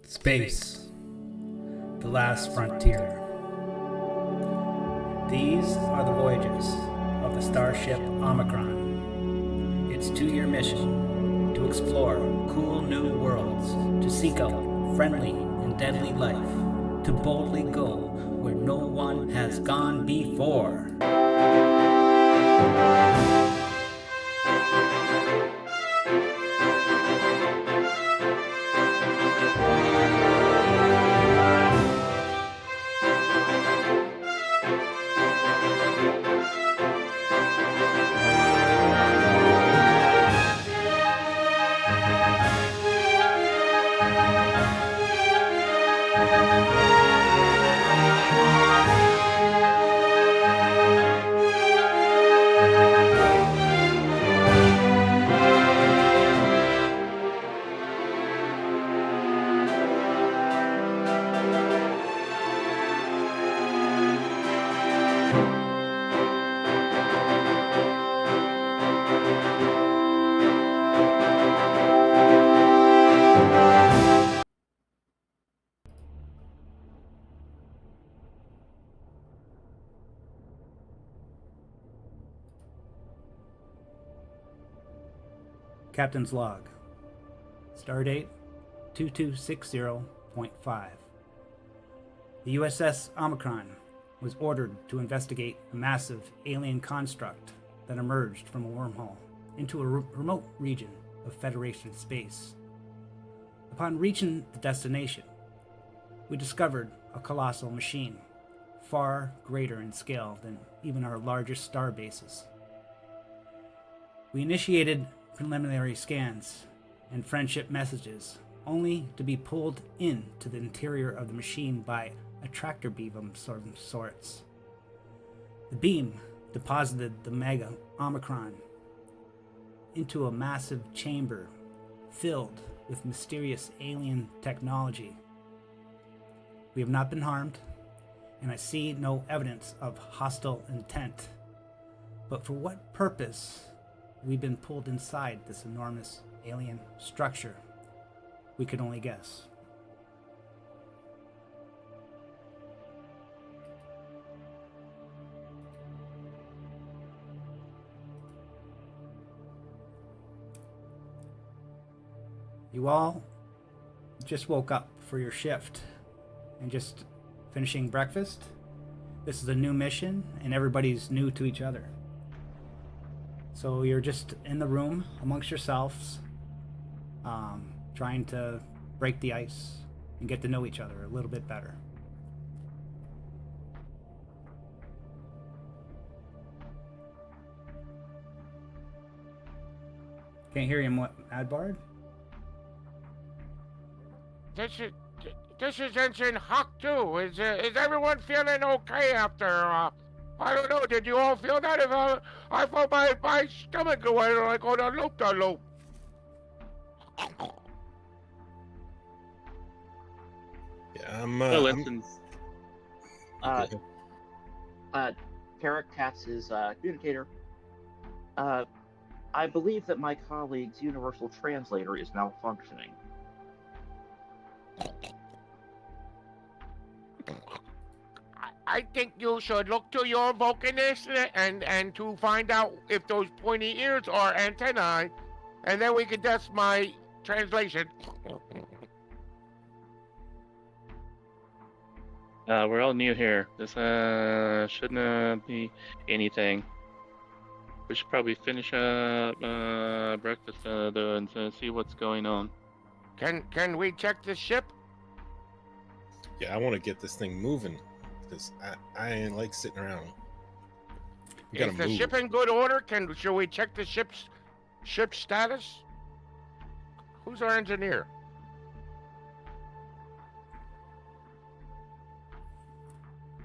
Space, the last frontier. These are the voyages of the starship Omicron. Its 2-year mission to explore cool new worlds, to seek out friendly and deadly life, to boldly go where no one has gone before. Captain's log. Stardate 2260.5. The USS Omicron was ordered to investigate a massive alien construct that emerged from a wormhole into a remote region of Federation space. Upon reaching the destination, we discovered a colossal machine, far greater in scale than even our largest star bases. We initiated preliminary scans and friendship messages, only to be pulled into the interior of the machine by a tractor beam of some sorts. The beam deposited the mega Omicron into a massive chamber filled with mysterious alien technology. We have not been harmed, and I see no evidence of hostile intent. But for what purpose we've been pulled inside this enormous alien structure, we could only guess. You all just woke up for your shift and just finishing breakfast. This is a new mission and everybody's new to each other. So you're just in the room amongst yourselves, trying to break the ice and get to know each other a little bit better. Can't hear you, Adbard? This is Ensign Hawk 2. Is everyone feeling okay after, I don't know, did you all feel that? If I felt my stomach going like on a loop-de-loop. Yeah, I'm Carrot Cats is communicator. I believe that my colleague's universal translator is malfunctioning. I think you should look to your Vulcanist and to find out if those pointy ears are antennae, and then we can test my translation. We're all new here. This shouldn't be anything. We should probably finish breakfast though and see what's going on. Can we check the ship? Yeah, I want to get this thing moving because I ain't like sitting around. Is the ship in good order? Should we check the ship's status? Who's our engineer?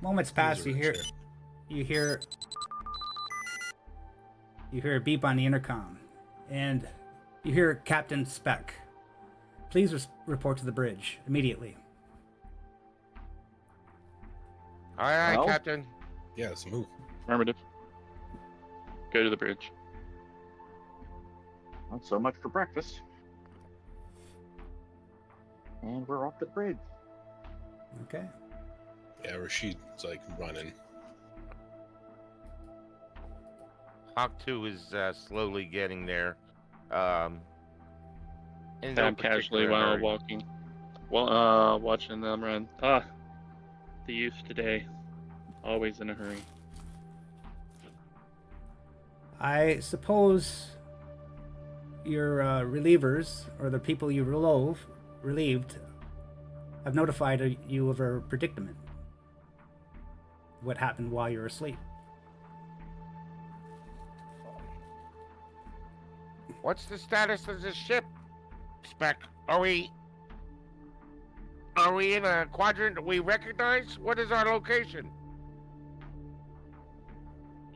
Moments pass, you hear a beep on the intercom, and you hear Captain Speck. Please report to the bridge immediately. Aye, Well? Captain. Yeah, let's move. Affirmative. Go to the bridge. Not so much for breakfast. And we're off the bridge. Okay. Yeah, Rashid's like running. Hawk 2 is slowly getting there. In no I'm casually particular while hurry. walking. Watching them run. The youth today. Always in a hurry. I suppose your relievers, or the people you relieved, have notified you of a predicament. What happened while you were asleep. What's the status of the ship, Spec? Are we in a quadrant we recognize? What is our location?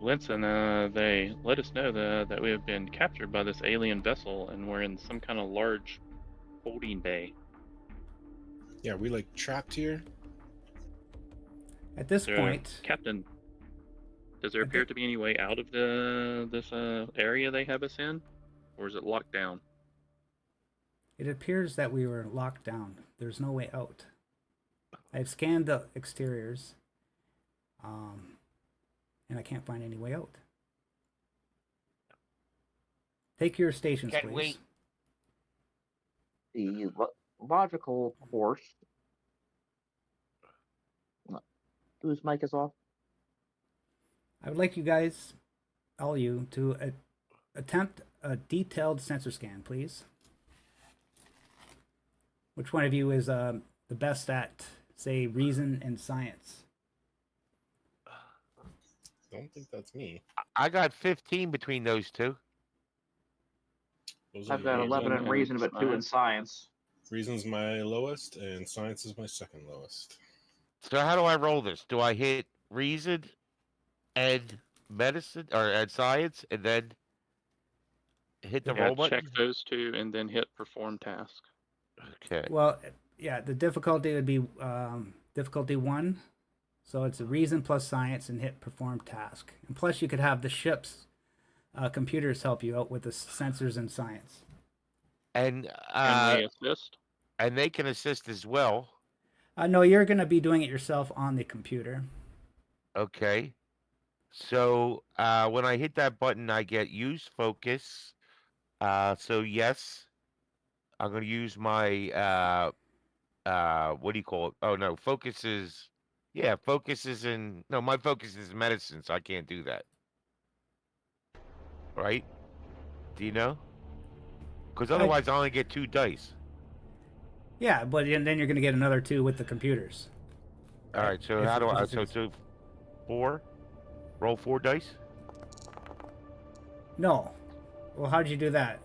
Linson, they let us know that we have been captured by this alien vessel and we're in some kind of large holding bay. Yeah, we like trapped here. At this So, point, Captain, does there appear to be any way out of this area they have us in? Or is it locked down? it appears that we were locked down. There's no way out. I've scanned the exteriors, and I can't find any way out. Take your stations, Can't please. wait. The logical course. Whose mic is off? I would like you guys, all you, to attempt a detailed sensor scan, please. Which one of you is the best at, say, reason and science? I don't think that's me. I got 15 between those two. Those are I've got your- 11 in and reason, but 2 in science. Reason's my lowest, and science is my second lowest. So how do I roll this? Do I hit reason and medicine or and science and then hit the Yeah, roll check button? those two and then hit perform task. Okay. Well, yeah, the difficulty would be difficulty 1. So it's a reason plus science and hit perform task. And plus you could have the ship's computers help you out with the sensors and science. And Can we assist? and they can assist as well. No, you're going to be doing it yourself on the computer. Okay. So when I hit that button, I get use focus. So yes, I'm gonna use my what do you call it? Oh no, focus is my focus is medicine, so I can't do that. Right? Do you know? Because otherwise I only get 2 dice. Yeah, but then you're going to get another 2 with the computers. All right. So If- how do if I? it's- So 4. Roll 4 dice. No. Well, how did you do that?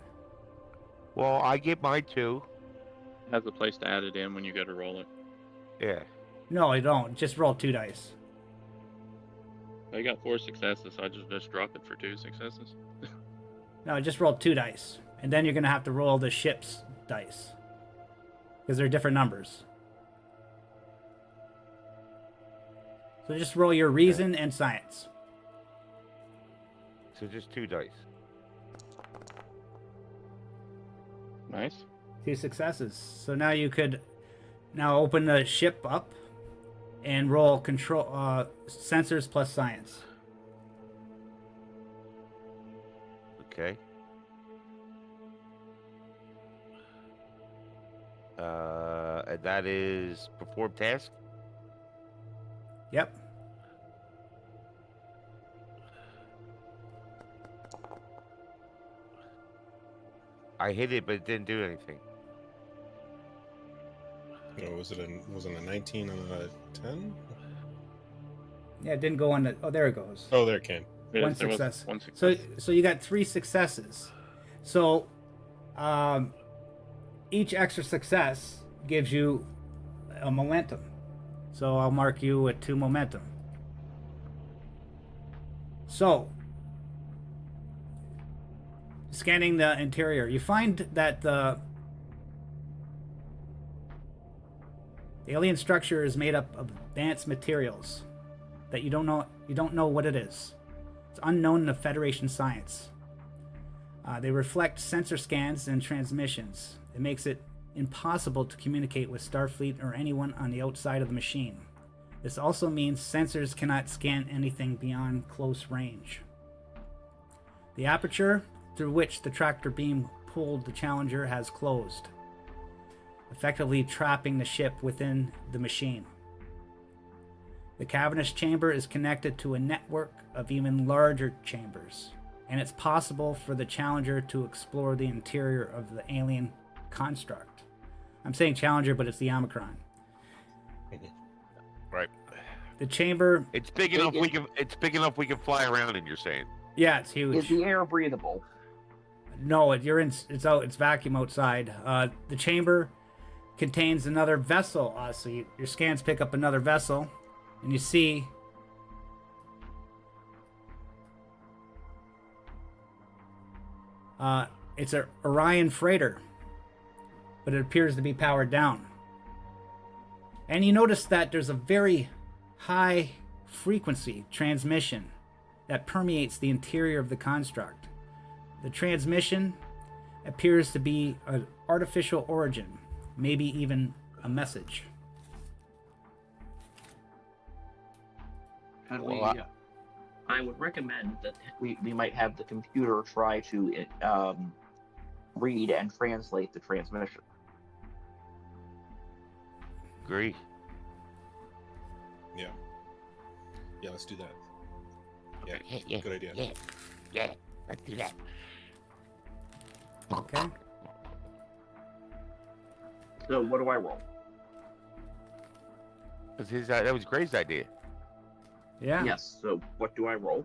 Well, I get my 2. Has a place to add it in when you go to roll it. Yeah. No, you don't. Just roll 2 dice. I got 4 successes, so I just drop it for 2 successes. No, just roll 2 dice. And then you're going to have to roll the ship's dice. Because they're different numbers. So just roll your reason and science. So just 2 dice. Nice. 2 successes. So now you could open the ship up and roll control sensors plus science. Okay. And that is perform task. Yep. I hit it, but it didn't do anything. Was it a 19 and a 10? Yeah, it didn't go on the. Oh, there it goes. Oh, there it came. Yes, One there was success. one success. So you got 3 successes. So each extra success gives you a momentum. So I'll mark you with 2 momentum. So scanning the interior, you find that the alien structure is made up of advanced materials that you don't know what it is. It's unknown to Federation science. They reflect sensor scans and transmissions. It makes it impossible to communicate with Starfleet or anyone on the outside of the machine. This also means sensors cannot scan anything beyond close range. The aperture through which the tractor beam pulled the Challenger has closed, effectively trapping the ship within the machine. The cavernous chamber is connected to a network of even larger chambers, and it's possible for the Challenger to explore the interior of the alien construct. I'm saying Challenger, but it's the Omicron. Right. The chamber, It's big enough. It's big enough we can fly around in. You're saying? yeah, it's huge. Is the air breathable? No, it's out. It's vacuum outside. The chamber contains another vessel. So your scans pick up another vessel, and you see it's an Orion freighter, but it appears to be powered down. And you notice that there's a very high frequency transmission that permeates the interior of the construct. The transmission appears to be an artificial origin, maybe even a message. And Well, I would recommend that we might have the computer try to read and translate the transmission. Agree. Yeah. Yeah, let's do that. Yeah, Yeah. good idea. Yeah. Let's do that. Okay. So what do I roll? That was Gray's idea. Yeah. Yes. So what do I roll?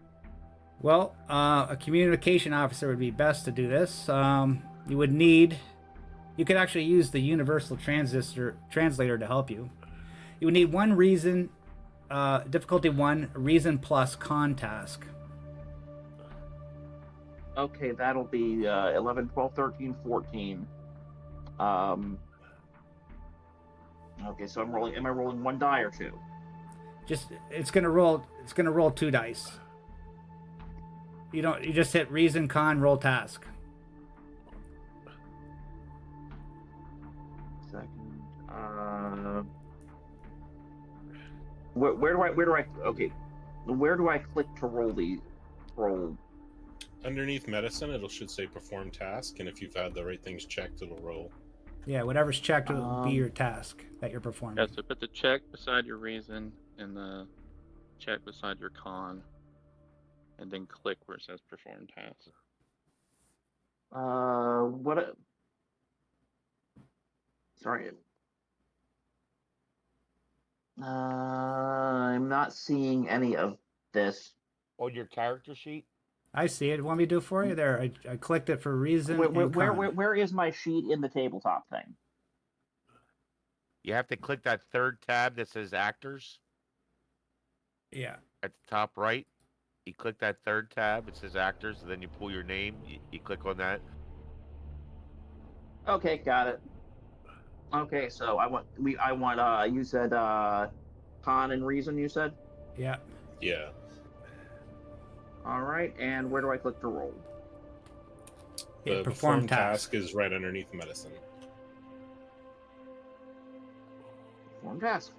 Well, a communication officer would be best to do this. You would need. You could actually use the universal translator to help you. You would need one reason, difficulty 1, reason plus con task. Okay, that'll be 11, 12, 13, 14. Okay, so I'm rolling. Am I rolling one die or two? It's gonna roll 2 dice. You just hit reason, con, roll task. Second. Where do I click to roll? Underneath medicine, it should say perform task, and if you've had the right things checked, it'll roll. Yeah, whatever's checked will be your task that you're performing. Yeah, so put the check beside your reason and the check beside your con, and then click where it says perform task. Sorry. I'm not seeing any of this. On your character sheet. I see it. Want me to do it for you? There, I clicked it for reason. Where is my sheet in the tabletop thing? You have to click that third tab that says actors Yeah. at the top right. You click that third tab. It says actors, and then you pull your name. You click on that. Okay, got it. Okay, so you said con and reason, you said? Yeah. Yeah. All right, and where do I click to roll? Hit The perform task. is right underneath medicine. Perform task.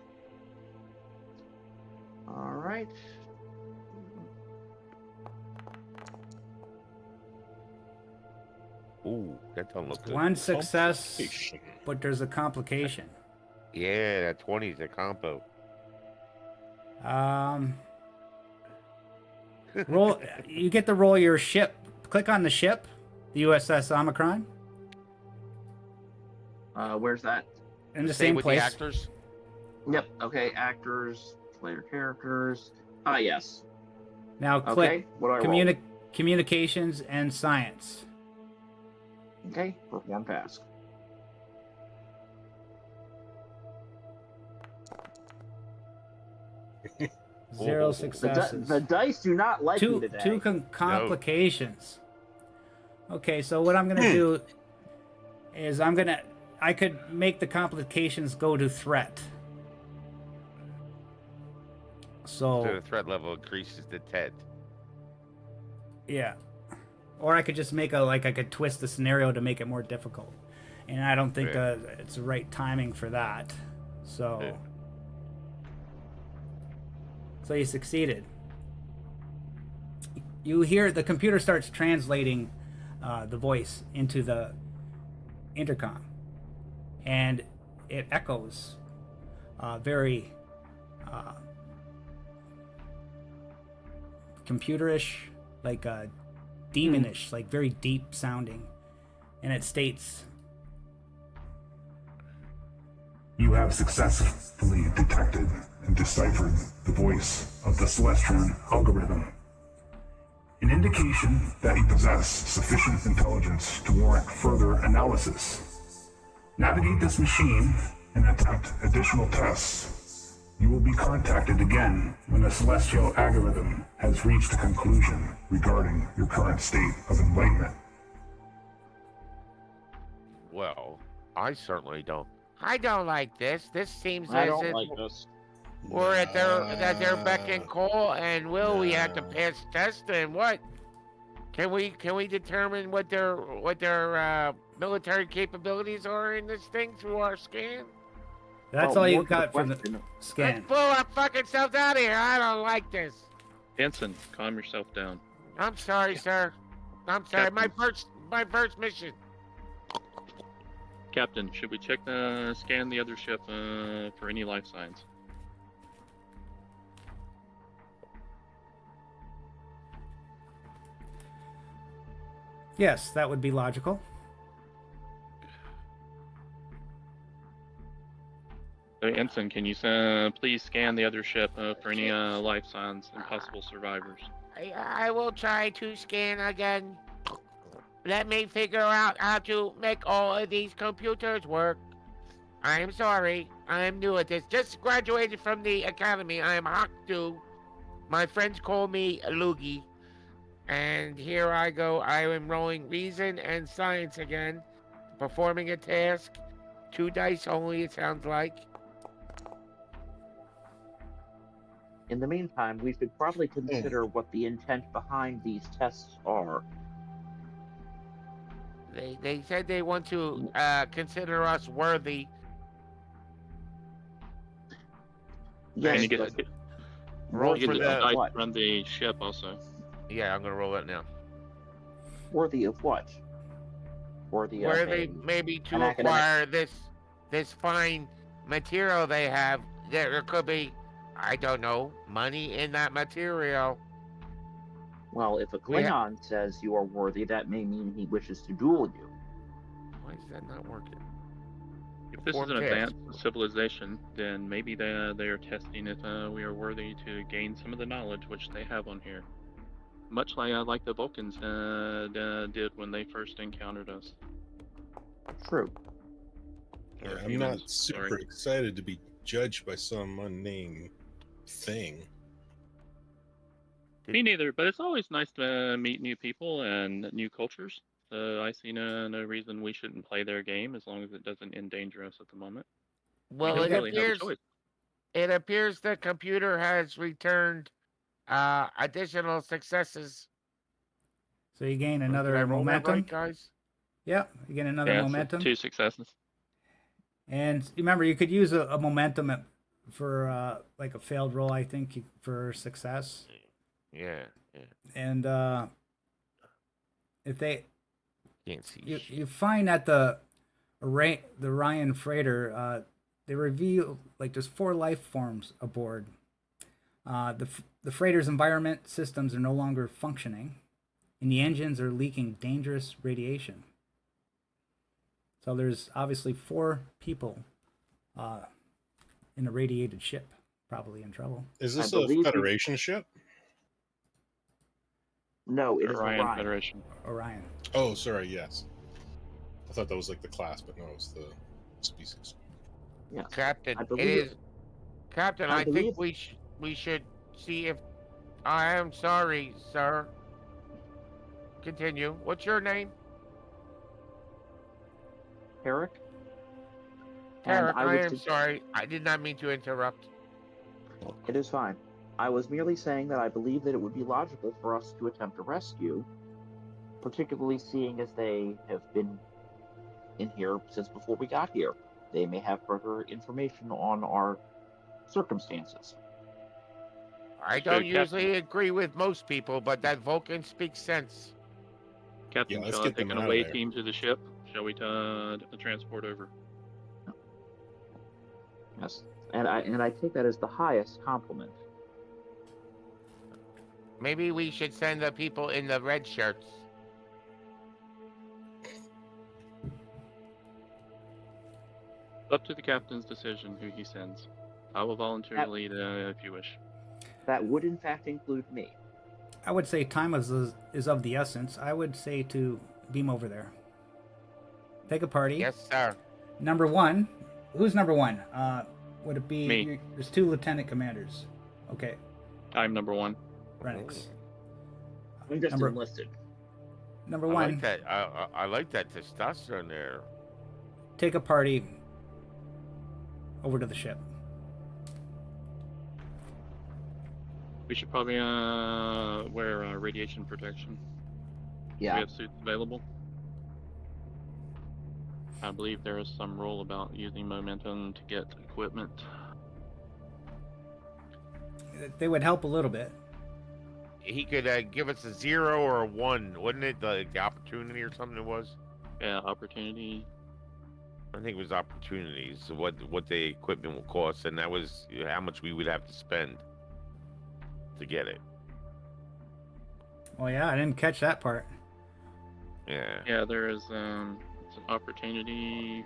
All right. Ooh, that don't look good. One success, Complication. but there's a complication. Yeah, that 20 is a combo. Roll. You get to roll your ship. Click on the ship, the USS Omicron, Where's that? in the Stay same with place. the actors. Yep. Okay, actors, player characters. Yes. Now Okay. click What do I roll? communications and science. Okay, perform task. Zero Oh. successes. The dice do not like me two today. complications. Okay, so what I'm gonna do is I could make the complications go to threat. So So the threat level increases to 10. yeah, Or I could just make I could twist the scenario to make it more difficult. And I don't think Yeah. it's the right timing for that. So, Yeah. so you succeeded. You hear the computer starts translating the voice into the intercom, and it echoes very computerish, like demonish, like very deep sounding, and it states, You have successfully detected and deciphered the voice of the Celestian algorithm, an indication that you possess sufficient intelligence to warrant further analysis. Navigate this machine and attempt additional tests. You will be contacted again when the celestial algorithm has reached a conclusion regarding your current state of enlightenment. Well, I certainly don't. I don't like this. This seems I as don't if like this. we're at their beck and call, and we have to No. pass tests and what? Can we determine what their military capabilities are in this thing through our scan? that's Well, all you more to the got from the question, scan. Let's blow our fucking selves out of here. I don't like this. Hanson, calm yourself down. I'm sorry, sir. I'm sorry. Captain. My first mission. Captain, should we scan the other ship for any life signs? Yes, that would be logical. Ensign, can you please scan the other ship for any life signs and possible survivors? I will try to scan again. Let me figure out how to make all of these computers work. I'm sorry. I'm new at this. Just graduated from the academy. I am Hakdu. My friends call me Loogie. And here I go. I am rolling reason and science again. Performing a task. 2 dice only, it sounds like. in the meantime, we should probably consider what the intent behind these tests are. They said they want to consider us worthy. Yes, And you but get, roll you get for the the dice what? to run the ship also. Yeah, I'm gonna roll it now. Worthy of what? Worthy of Worthy maybe an to academic- acquire this fine material they have. There could be, I don't know, money in that material. Well, if a We ha- Klingon says you are worthy, that may mean he wishes to duel you. Why is that not working? If this is Perform an task. advanced civilization, then maybe they are testing if we are worthy to gain some of the knowledge which they have on here. Much like the Vulcans did when they first encountered us. True. Yeah, Or I'm humans, not super sorry. excited to be judged by some unnamed thing. Me neither, but it's always nice to meet new people and new cultures. So I see no reason we shouldn't play their game as long as it doesn't endanger us at the moment. Well, We it don't really have a appears choice. it appears the computer has returned additional successes. So you gain Did I another roll that momentum. right, guys? Yeah, you gain another Yeah, momentum. 2 successes. And remember, you could use a momentum for like a failed roll, I think, for success. Yeah. And if they Can't see shit. you find that the Orion freighter, they reveal like there's 4 life forms aboard. The freighter's environment systems are no longer functioning, and the engines are leaking dangerous radiation. So there's obviously 4 people in a radiated ship, probably in trouble. Is I this a believe we- Federation ship? No, it is Orion Orion. Federation. Orion. Oh, sorry, yes. I thought that was like the class, but no, it's the species. Yes. Captain, I it believe is. Captain, I I think believe- we should see if. I am sorry, sir. Continue. What's your name? Herrick. And Tarek, I was am sorry. I did not mean to interrupt. It is fine. I was merely saying that I believe that it would be logical for us to attempt a rescue, particularly seeing as they have been in here since before we got here. They may have further information on our circumstances. I So, don't Captain- usually agree with most people, but that Vulcan speaks sense. Captain, Yeah, let's shall I get take them an out of away there. team to the ship? Shall we transport over? Yes, and I take that as the highest compliment. Maybe we should send the people in the red shirts. Up to the captain's decision who he sends. I will voluntarily lead if you wish. That would in fact include me. I would say time is of the essence. I would say to beam over there. Take a party. Yes, sir. Number one. Who's number one? Would it be... Me. There's 2 lieutenant commanders. Okay. I'm number 1. Renix. I'm just Number- enlisted. Number I one. like that. I like that testosterone there. Take a party over to the ship. We should probably wear radiation protection. Do Yeah. we have suits available? I believe there is some rule about using momentum to get equipment. They would help a little bit. He could give us a 0 or a 1, wouldn't it? The opportunity or something it was. Yeah, opportunity. I think it was opportunities. What the equipment will cost, and that was how much we would have to spend to get it. Oh yeah, I didn't catch that part. Yeah. Yeah, there is it's an opportunity.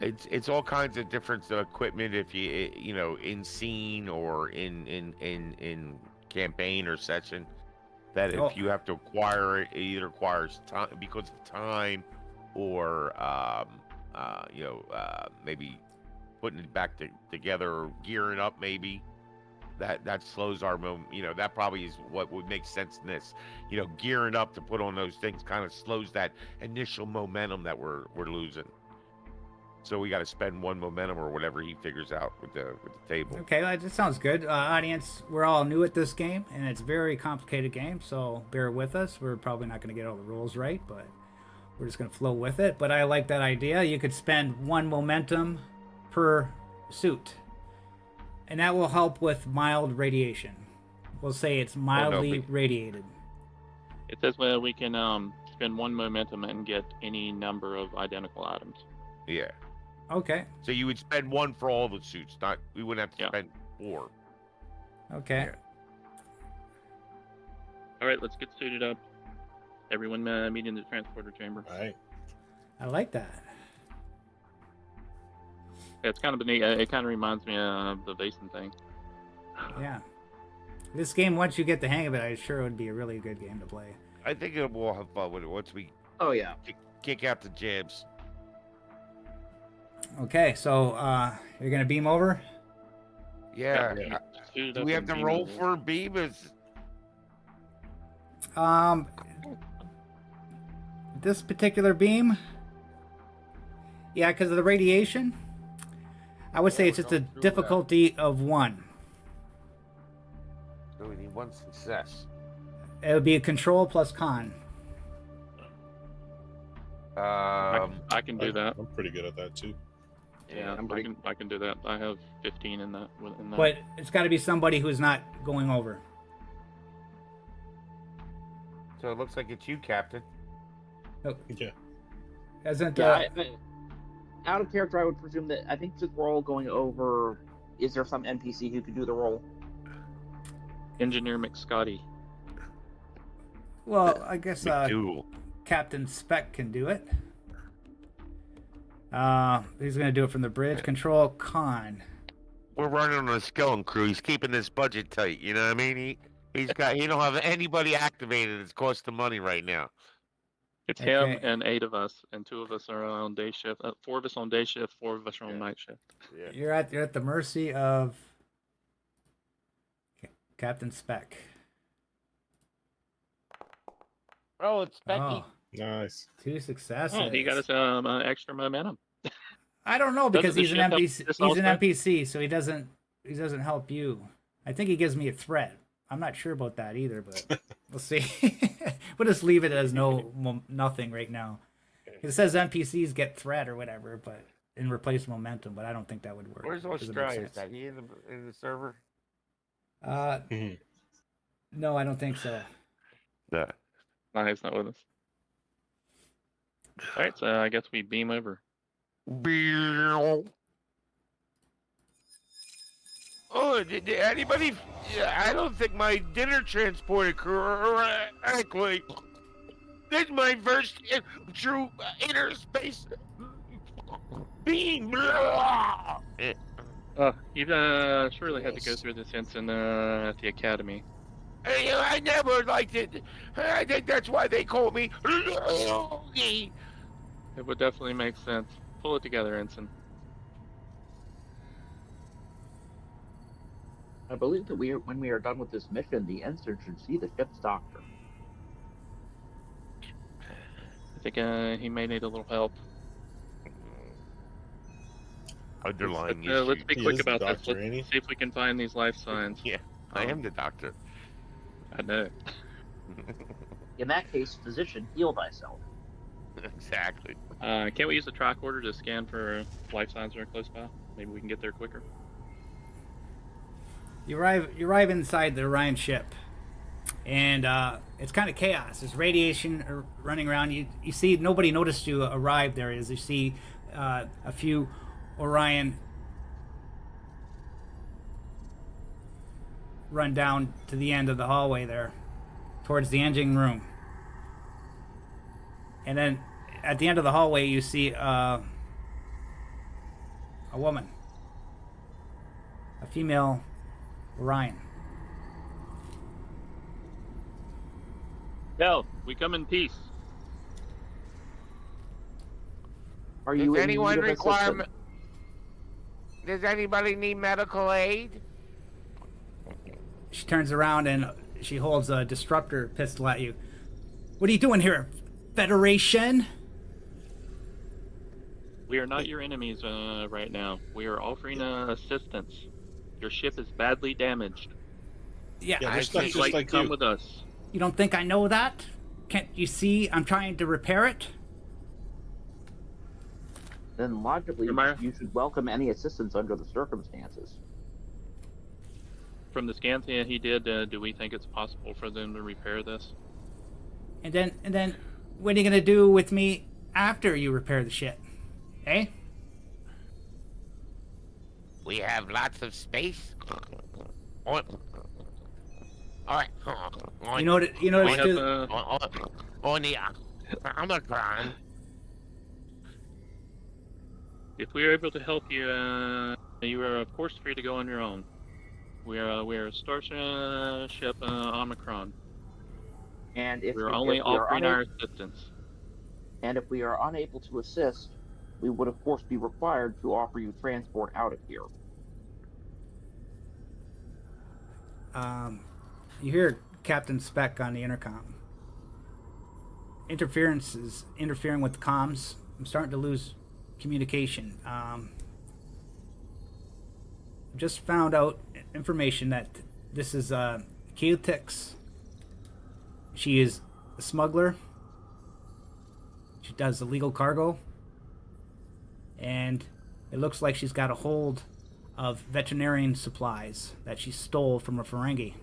It's all kinds of different equipment if you know in scene or in campaign or session that if you have to acquire it, it either requires time because of time or maybe putting it back together or gearing up maybe that slows our that probably is what would make sense in this gearing up to put on those things kind of slows that initial momentum that we're losing. So we got to spend 1 momentum or whatever he figures out with the table. Okay, that sounds good. Audience, we're all new at this game, and it's a very complicated game, so bear with us. We're probably not going to get all the rules right, but we're just going to flow with it. But I like that idea. You could spend 1 momentum per suit, and that will help with mild radiation. We'll say it's mildly radiated. It says we can spend 1 momentum and get any number of identical items. Yeah. Okay. So you would spend 1 for all the suits, not we wouldn't have to spend 4. Okay. Yeah. All right, let's get suited up. Everyone meet in the transporter chamber. All right. I like that. Yeah, it's kind of neat. It kind of reminds me of the Basin thing. Yeah. This game, once you get the hang of it, I'm sure it would be a really good game to play. I think we'll have fun with it once we Oh yeah. kick out the jabs. Okay, so you're gonna beam over. Yeah. Yeah. Suited Do up we have and to beam roll over. for beamers? This particular beam, yeah, because of the radiation, I would say it's just a difficulty of 1. So we need 1 success. It would be a control plus con. I can do that. I'm pretty good at that too. Yeah, I can do that. I have 15 in that. But it's got to be somebody who's not going over. So it looks like it's you, Captain. Yeah. Isn't Out of character, I would presume that I think since we're all going over, is there some NPC who could do the role? Engineer McScotty. well, I guess McDougal. Captain Spec can do it. He's gonna do it from the bridge. Control con. We're running on a skeleton crew. He's keeping this budget tight. You know what I mean? He don't have anybody activated. It's costing money right now. It's him Okay. and 8 of us, and 2 of us are on day shift. 4 of us on day shift, 4 of us are on night shift. Yeah. You're at the mercy of Captain Spec. Oh, it's Becky. Oh, Nice. 2 successes. Oh, he got us extra momentum. I don't know because Doesn't he's the an ship help NPC. this He's an also? NPC, so he doesn't help you. I think he gives me a threat. I'm not sure about that either, but we'll see. We'll just leave it as nothing right now. It says NPCs get threat or whatever, but and replace momentum, but I don't think that would work. Where's Doesn't make Australia? Is sense. that he in the server? Mhm. No, I don't think so. Yeah. No, he's not with us. All right, so I guess we beam over. Oh, did anybody? Yeah, I don't think my dinner transported correctly. This is my first true inner space being. You've surely had to go through this incident at the academy. I never liked it. I think that's why they call me. It would definitely make sense. Pull it together, Ensign. I believe that when we are done with this mission, the ensign should see the ship's doctor. I think he may need a little help. Underlying Let's be He quick is the about this. doctor, ain't he? Let's see if we can find these life signs. Yeah, I am the doctor. I know. In that case, physician, heal thyself. Exactly. Can't we use the track order to scan for life signs that are close by? Maybe we can get there quicker. You arrive inside the Orion ship, and it's kind of chaos. There's radiation running around. You see nobody noticed you arrived there. As you see a few Orion run down to the end of the hallway there, towards the engine room. And then at the end of the hallway, you see a woman, a female Orion. No, we come in peace. Are you Does in anyone need of require? assistance? Does anybody need medical aid? She turns around and she holds a disruptor pistol at you. What are you doing here, Federation? We are not your enemies right now. We are offering assistance. Your ship is badly damaged. Yeah, Yeah, I they're stuck think just Like, like come you. with us. you don't think I know that? Can't you see I'm trying to repair it? Then logically, Am you should welcome any assistance under the circumstances. From the scans he did, do we think it's possible for them to repair this? And then, what are you gonna do with me after you repair the ship? Eh? We have lots of space. All right. You know what? You know We what? have, On the Omicron. if we are able to help you, you are of course free to go on your own. We are a starship Omicron. And if We're we only if we are offering our unable, assistance. and if we are unable to assist, we would of course be required to offer you transport out of here. You hear Captain Speck on the intercom. Interference is interfering with the comms. I'm starting to lose communication. Just found out information that this is Keotix. She is a smuggler. She does illegal cargo. And it looks like she's got a hold of veterinarian supplies that she stole from a Ferengi.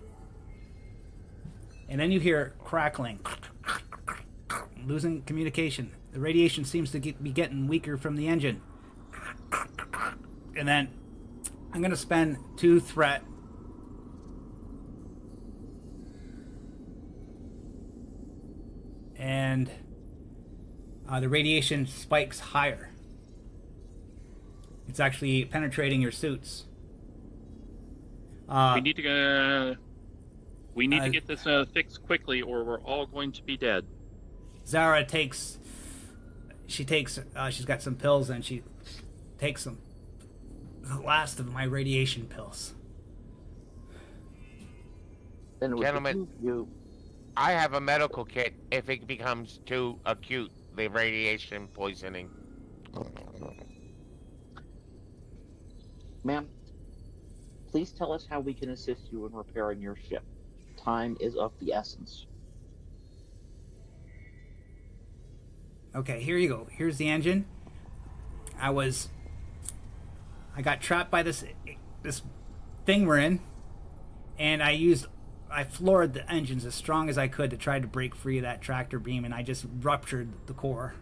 And then you hear crackling. Losing communication. The radiation seems to be getting weaker from the engine. And then I'm going to spend 2 threat. And the radiation spikes higher. It's actually penetrating your suits. We need to get this fixed quickly, or we're all going to be dead. Zara she's got some pills, and she takes the last of my radiation pills. Then with Gentlemen. the two of you, I have a medical kit if it becomes too acute, the radiation poisoning. ma'am, please tell us how we can assist you in repairing your ship. Time is of the essence. Okay, here you go. Here's the engine. I got trapped by this thing we're in, and I floored the engines as strong as I could to try to break free of that tractor beam, and I just ruptured the core.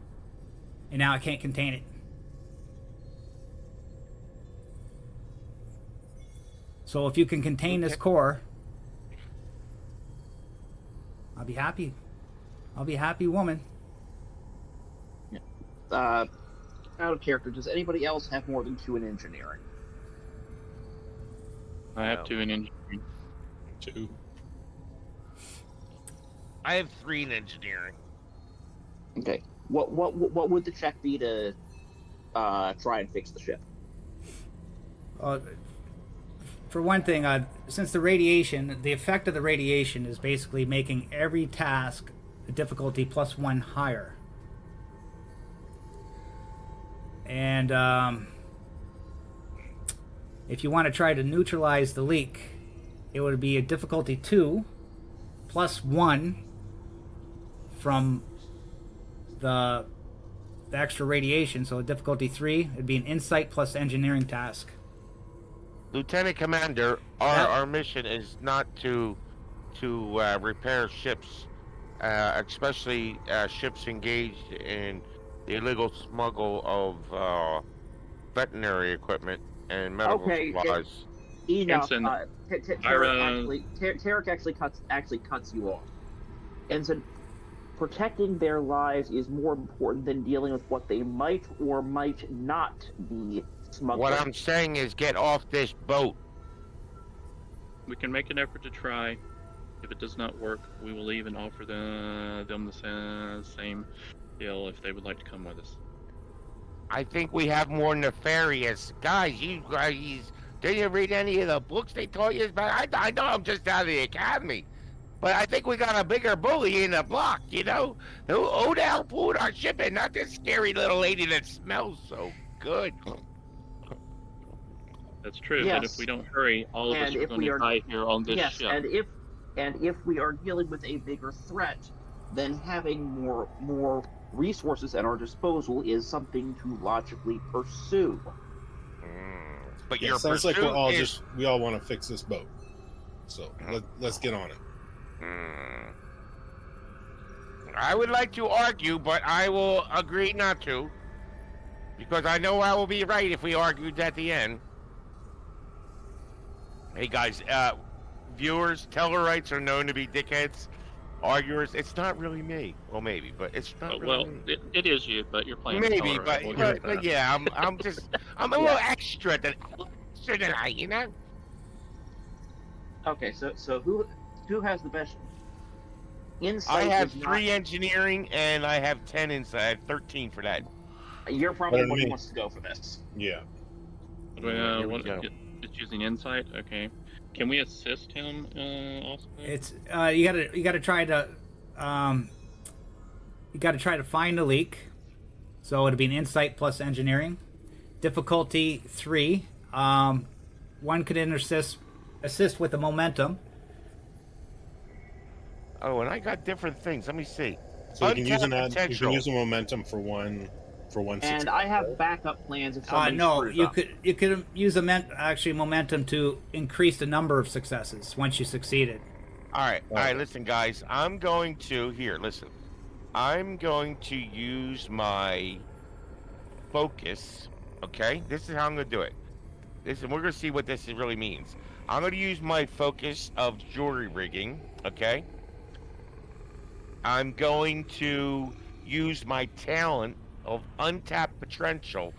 And now I can't contain it. So if you can contain this core, I'll be happy. I'll be a happy woman. Out of character, does anybody else have more than 2 in engineering? I have 2 in engineering. 2. I have 3 in engineering. Okay. What would the check be to try and fix the ship? For one thing, since the effect of the radiation is basically making every task a difficulty +1 higher. And if you want to try to neutralize the leak, it would be a difficulty 2 +1 from the extra radiation, so a difficulty 3. It'd be an insight plus engineering task. Lieutenant Commander, our mission is not to repair ships, especially ships engaged in the illegal smuggle of veterinary equipment and medical supplies. Enough. Ensign, Tarek actually cuts you off. Ensign, protecting their lives is more important than dealing with what they might or might not be smuggling. What I'm saying is get off this boat. We can make an effort to try. If it does not work, we will leave and offer them the same deal if they would like to come with us. I think we have more nefarious guys. You guys, did you read any of the books they taught you about? I know I'm just out of the academy, but I think we got a bigger bully in the block, you know? Who the hell pulled our ship in? Not this scary little lady that smells so good. That's true, Yes. but if we don't hurry, all of us And are if going we to are- die here on this Yes, ship. and if we are dealing with a bigger threat, then having more resources at our disposal is something to logically pursue. But Yeah, your sounds like pursuit we all want to fix this boat. So let's get on it. I would like to argue, but I will agree not to, because I know I will be right if we argued at the end. Hey guys, viewers, Tellarites are known to be dickheads. Arguers, it's not really me. Well, maybe, but it's not really Well, me. it is you, but you're playing. Maybe, Tolerant. but, We'll give it but that. yeah, I'm a little extra than I, you know. Okay, so who has the best insight? I have is 3 engineering and I have 10 inside. I have 13 for that. You're probably Better the one than who me. wants to go for this. Yeah. Here we go. It's using insight. Okay. Can we assist him also? It's you gotta try to find a leak. So it'd be an insight plus engineering. Difficulty 3. One could assist with the momentum. Oh, and I got different things. Let me see. So you can use Untapped you can potential. use a momentum for one And I have backup plans if somebody No, screws you up. could use momentum to increase the number of successes once you succeeded. All right, listen, guys. I'm going to listen. I'm going to use my focus. Okay, this is how I'm going to do it. Listen, we're going to see what this really means. I'm going to use my focus of jury rigging. Okay. I'm going to use my talent of untapped potential,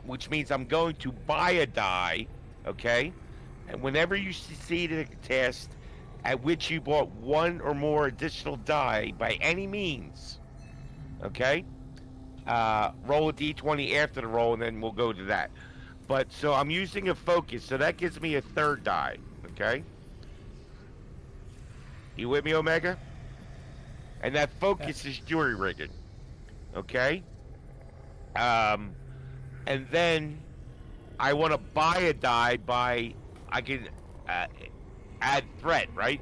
which means I'm going to buy a die. Okay, and whenever you succeed in a test at which you bought 1 or more additional die by any means, okay, roll a d20 after the roll, and then we'll go to that. But so I'm using a focus, so that gives me a 3rd die. Okay, you with me, Omega? And that focus is jury rigging. Okay. And then I want to buy a die I can add threat, right?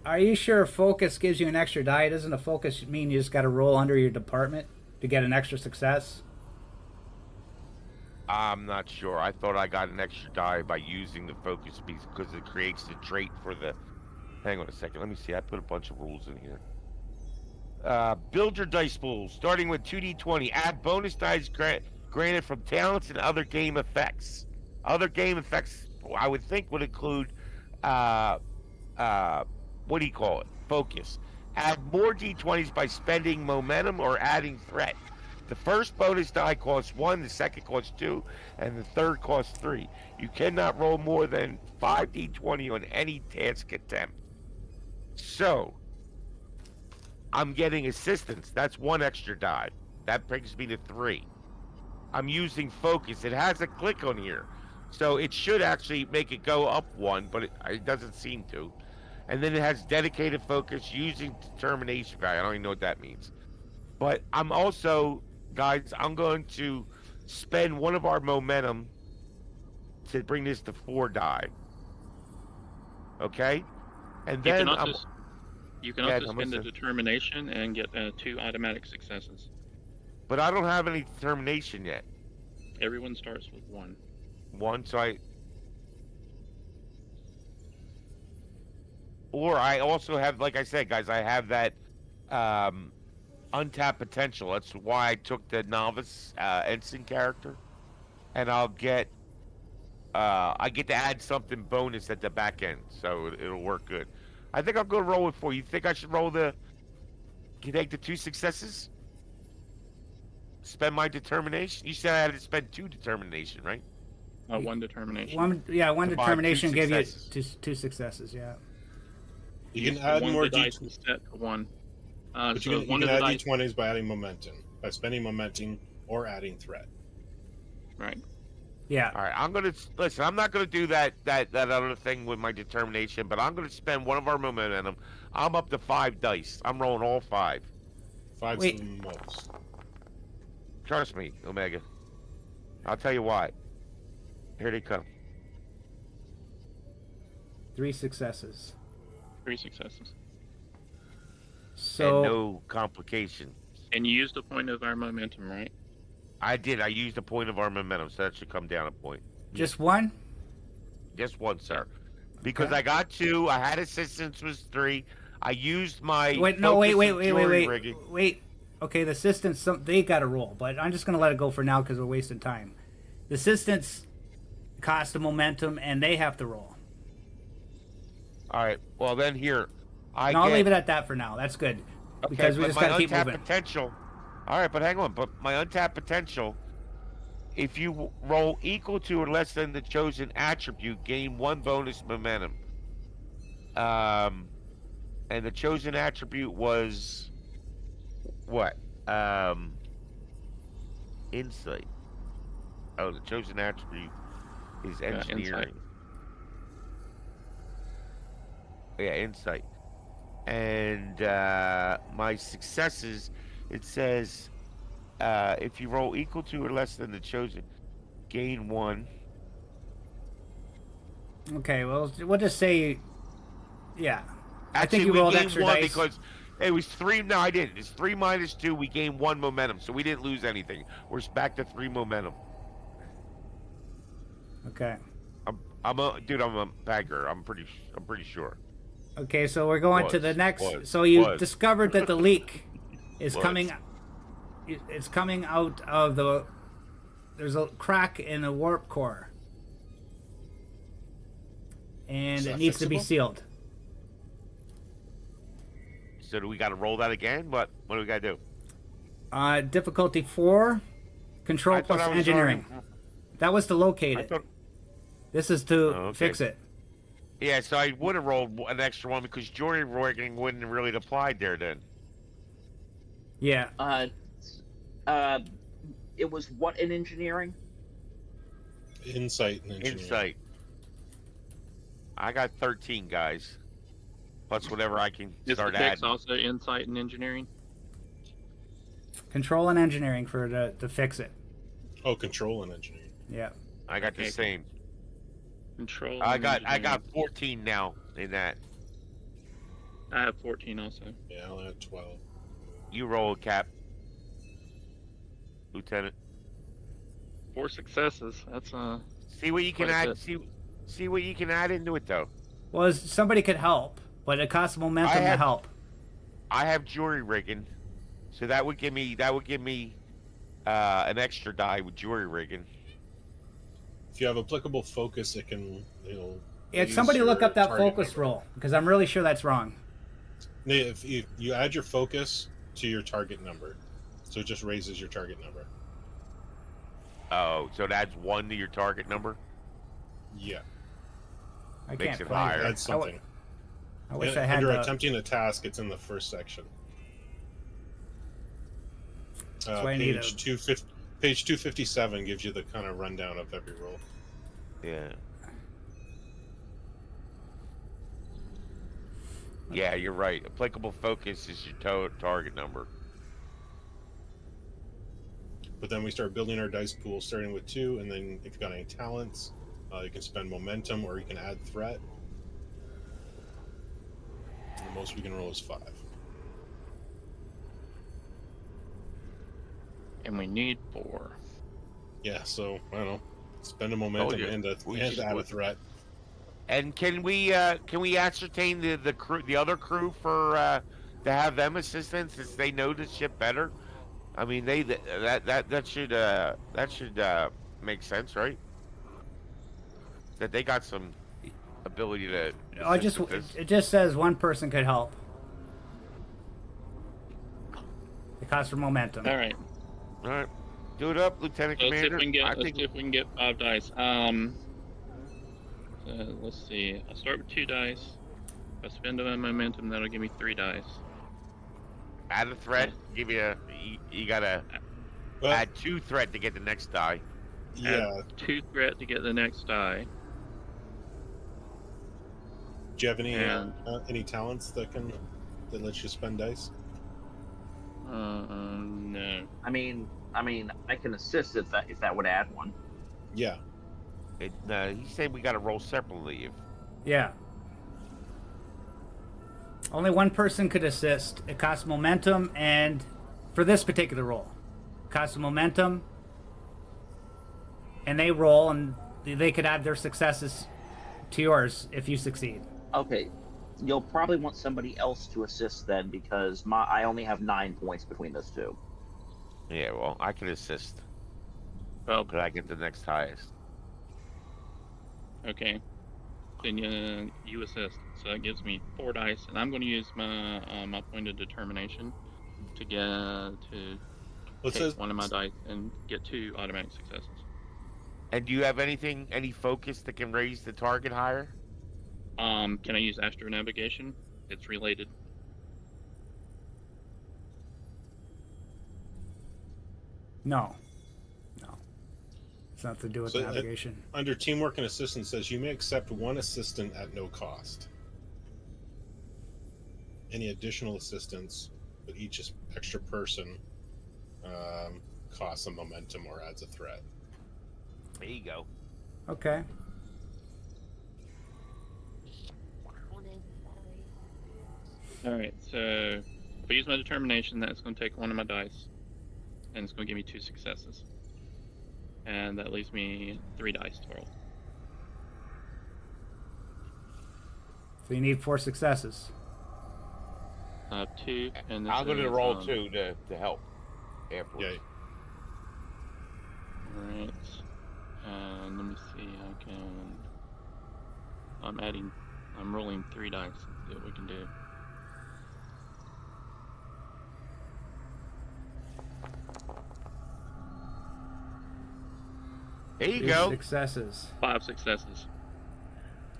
Are you sure focus gives you an extra die? Doesn't a focus mean you just got to roll under your department to get an extra success? I'm not sure. I thought I got an extra die by using the focus piece because it creates the trait for the. Hang on a second. Let me see. I put a bunch of rules in here. Build your dice pool, starting with 2d20. Add bonus dice granted from talents and other game effects. Other game effects, I would think, would include, what do you call it? Focus. Add more d20s by spending momentum or adding threat. The first bonus die costs 1, the second costs 2, and the third costs 3. You cannot roll more than 5d20 on any task attempt. So, I'm getting assistance. That's 1 extra die. That brings me to 3. I'm using focus. It has a click on here. So it should actually make it go up 1, but it doesn't seem to. And then it has dedicated focus using determination value. I don't even know what that means. But I'm also, guys, I'm going to spend 1 of our momentum to bring this to 4 die. Okay? And then you can also spend the determination and get 2 automatic successes. But I don't have any determination yet. Everyone starts with 1. 1, so I also have, like I said, guys, I have that untapped potential. That's why I took the novice ensign character, and I get to add something bonus at the back end, so it'll work good. I think I'll go roll it for you. Think I should roll can you take the 2 successes? Spend my determination? You said I had to spend 2 determination, right? 1 determination. One determination 2 gave you successes. two successes. Yeah. You can add more dice set to 1. but So you can, one you of can the add dice. d20s by adding momentum, by spending momentum or adding threat. Right. Yeah. All right, I'm gonna listen. I'm not gonna do that other thing with my determination, but I'm gonna spend 1 of our momentum. I'm up to 5 dice. I'm rolling all 5. 5's Wait. the most. Trust me, Omega. I'll tell you why. Here they come. 3 successes. 3 successes. So And no complication. And you used a point of our momentum, right? I did. I used a point of our momentum, so that should come down a point. just 1. Just 1, sir. Because Okay. I got 2. I had assistance was 3. I used my Wait. rigging. Wait. Okay, the assistants, they got to roll, but I'm just going to let it go for now because we're wasting time. The assistants cost a momentum, and they have to roll. All right. Well, then here, I'll leave it at that for now. That's good because we but just my got to keep untapped moving. potential. All right, but hang on. But my untapped potential, if you roll equal to or less than the chosen attribute, gain 1 bonus momentum. And the chosen attribute was what? Insight. Oh, the chosen attribute is engineering. Yeah, insight. And my successes, it says if you roll equal to or less than the chosen, gain 1. Okay, well, we'll just say, yeah. I Actually, think you we rolled gained extra 1 dice. because it was 3. No, I didn't. It's 3 minus 2. We gained 1 momentum, so we didn't lose anything. We're back to 3 momentum. Okay. I'm a bagger. I'm pretty sure. Okay, so we're going to the next. Was. So you discovered that the leak is Was. coming. It's coming out of the. There's a crack in the warp core, and Is it that needs to be fixable? sealed. So do we got to roll that again? What do we got to do? Difficulty 4, control I thought plus I was engineering. already- That was to locate I it. thought, This is to Oh, okay. fix it. yeah, so I would have rolled an extra 1 because Jordan rigging wouldn't have really applied there then. Yeah. It was what in engineering? Insight and engineering. Insight. I got 13 guys, plus whatever I can Is the start fix adding. also insight and engineering? Control and engineering to fix it. Oh, control and engineering. Yeah. I got the Okay. same. Control. I and got engineering. 14 now in that. I have 14 also. Yeah, I only had 12. You roll, Cap. Lieutenant. 4 successes. That's See what you can quite a add. bit. See what you can add into it, though. Well, somebody could help, but it costs momentum to help. I have jury rigging, so that would give me an extra die with jury rigging. If you have applicable focus, it can, Yeah, raise somebody look your up that target focus number. roll, because I'm really sure that's wrong. If you add your focus to your target number, so it just raises your target number. Oh, so it adds 1 to your target number. Yeah, I Makes can't it find higher. it. add something. I wish I had Under the... attempting a task, it's in the first section. So I need Page 250, page 257 gives you the kind of rundown of every roll. Yeah. Yeah, you're right. Applicable focus is your target number. But then we start building our dice pool, starting with 2, and then if you've got any talents, you can spend momentum or you can add threat. And the most we can roll is 5. And we need 4. Yeah, so I don't know. Spend a momentum yeah. and add a threat. And can we ascertain the crew, the other crew, for to have them assistance since they know the ship better? I mean, that should make sense, right? That they got some ability to. It just says one person could help. It costs for momentum. All right. All right, do it up, Lieutenant Let's see if Commander. we can get 5 dice. Let's see. I'll start with 2 dice. If I spend my momentum, that'll give me 3 dice. Add a threat. Give you you gotta add 2 threat to get the next die. Yeah. Add 2 threat to get the next die. Do you have any talents that let you spend dice? No. I mean, I can assist if that would add one. Yeah. He said we gotta roll separately. Yeah. Only one person could assist. It costs momentum, and for this particular roll, it costs momentum, and they roll, and they could add their successes to yours if you succeed. Okay, you'll probably want somebody else to assist then, because I only have 9 points between those two. Yeah, well, I can assist. Well, Could I get the next highest? okay. Then you assist. So that gives me 4 dice, and I'm going to use my point of determination to take one of my dice and get 2 automatic successes. And do you have any focus that can raise the target higher? Can I use astronavigation? It's related. No. It's nothing to do with So, navigation. Under teamwork and assistance says you may accept 1 assistant at no cost. Any additional assistance with each extra person costs a momentum or adds a threat. There you go. Okay. Alright, so if I use my determination, that's going to take 1 of my dice, and it's going to give me 2 successes. And that leaves me 3 dice total. So you need 4 successes. 2, and this I'm going to is, roll 2 to help afterwards. Yeah. Alright. And let me see, I'm rolling 3 dice. Let's see what we can do. There you 3 go. successes. 5 successes.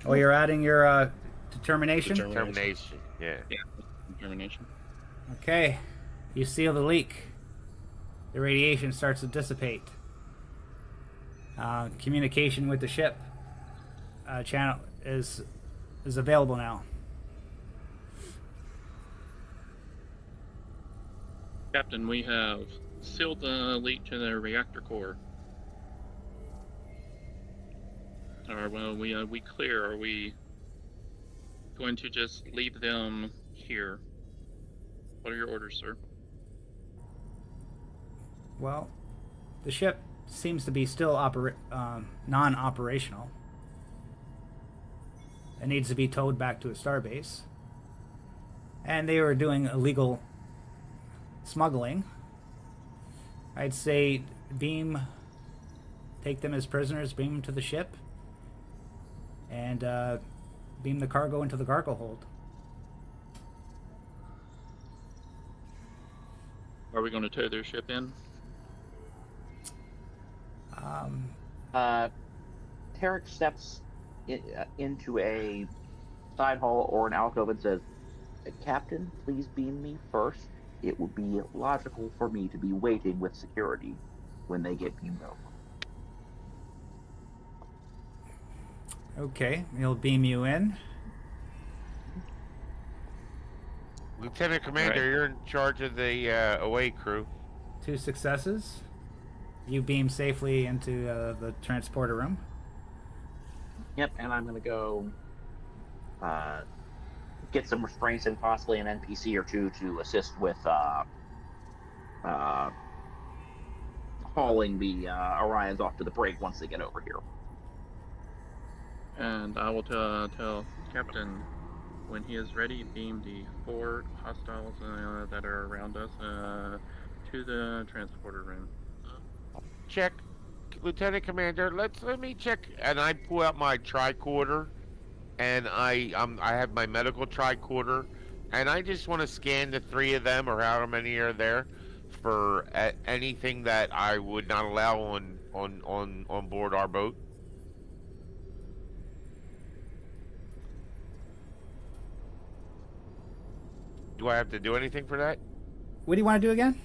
Oh, you're adding your determination? Determination. Yeah. Yeah, determination. Okay. You seal the leak. The radiation starts to dissipate. Communication with the ship channel is available now. Captain, we have sealed the leak to the reactor core. Are we clear? Are we going to just leave them here. What are your orders, sir? Well, the ship seems to be still non-operational. It needs to be towed back to a starbase. And they were doing illegal smuggling. I'd say take them as prisoners, beam them to the ship, and beam the cargo into the cargo hold. Are we going to tow their ship in? Tarek steps into a side hall or an alcove and says, "Captain, please beam me first. It would be logical for me to be waiting with security when they get beamed over." Okay, he'll beam you in. Lieutenant Commander, Right. you're in charge of the away crew. 2 successes. You beam safely into the transporter room. Yep, and I'm gonna go get some restraints and possibly an NPC or two to assist with hauling the Orions off to the brig once they get over here. And I will tell Captain when he is ready, beam the 4 hostiles that are around us to the transporter room. Check, Lieutenant Commander. Let me check. And I pull out my tricorder, and I have my medical tricorder, and I just want to scan the 3 of them or however many are there for anything that I would not allow on board our boat. Do I have to do anything for that? What do you want to do again?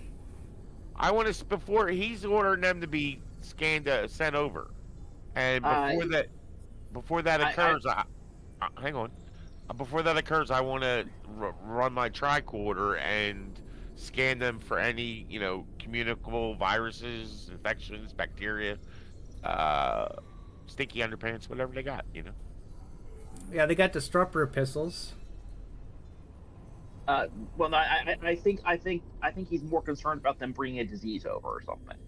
I want to before he's ordering them to be scanned, sent over, and before that occurs, hang on. Before that occurs, I want to run my tricorder and scan them for any communicable viruses, infections, bacteria, stinky underpants, whatever they got. Yeah, they got disruptor pistols. Well, no, I think he's more concerned about them bringing a disease over or something.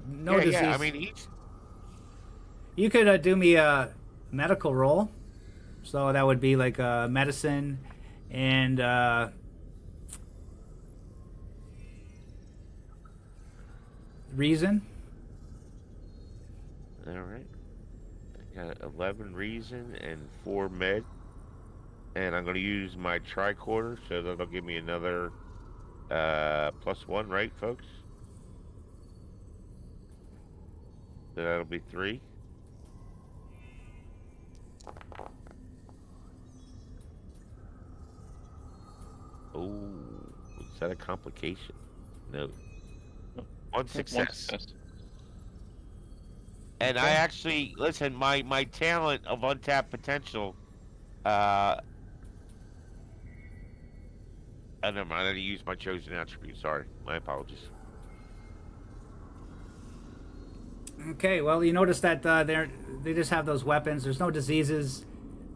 No disease. Yeah. I mean, You could do me a medical roll, so that would be like medicine and reason. all right. I got 11 reason and 4 med. And I'm going to use my tricorder, so that'll give me another +1, right, folks? So that'll be 3. Oh, is that a complication? No. 1 success. And I actually, listen, my talent of untapped potential, never mind, I didn't use my chosen attribute. Sorry, my apologies. Okay, well, you notice that they just have those weapons. There's no diseases.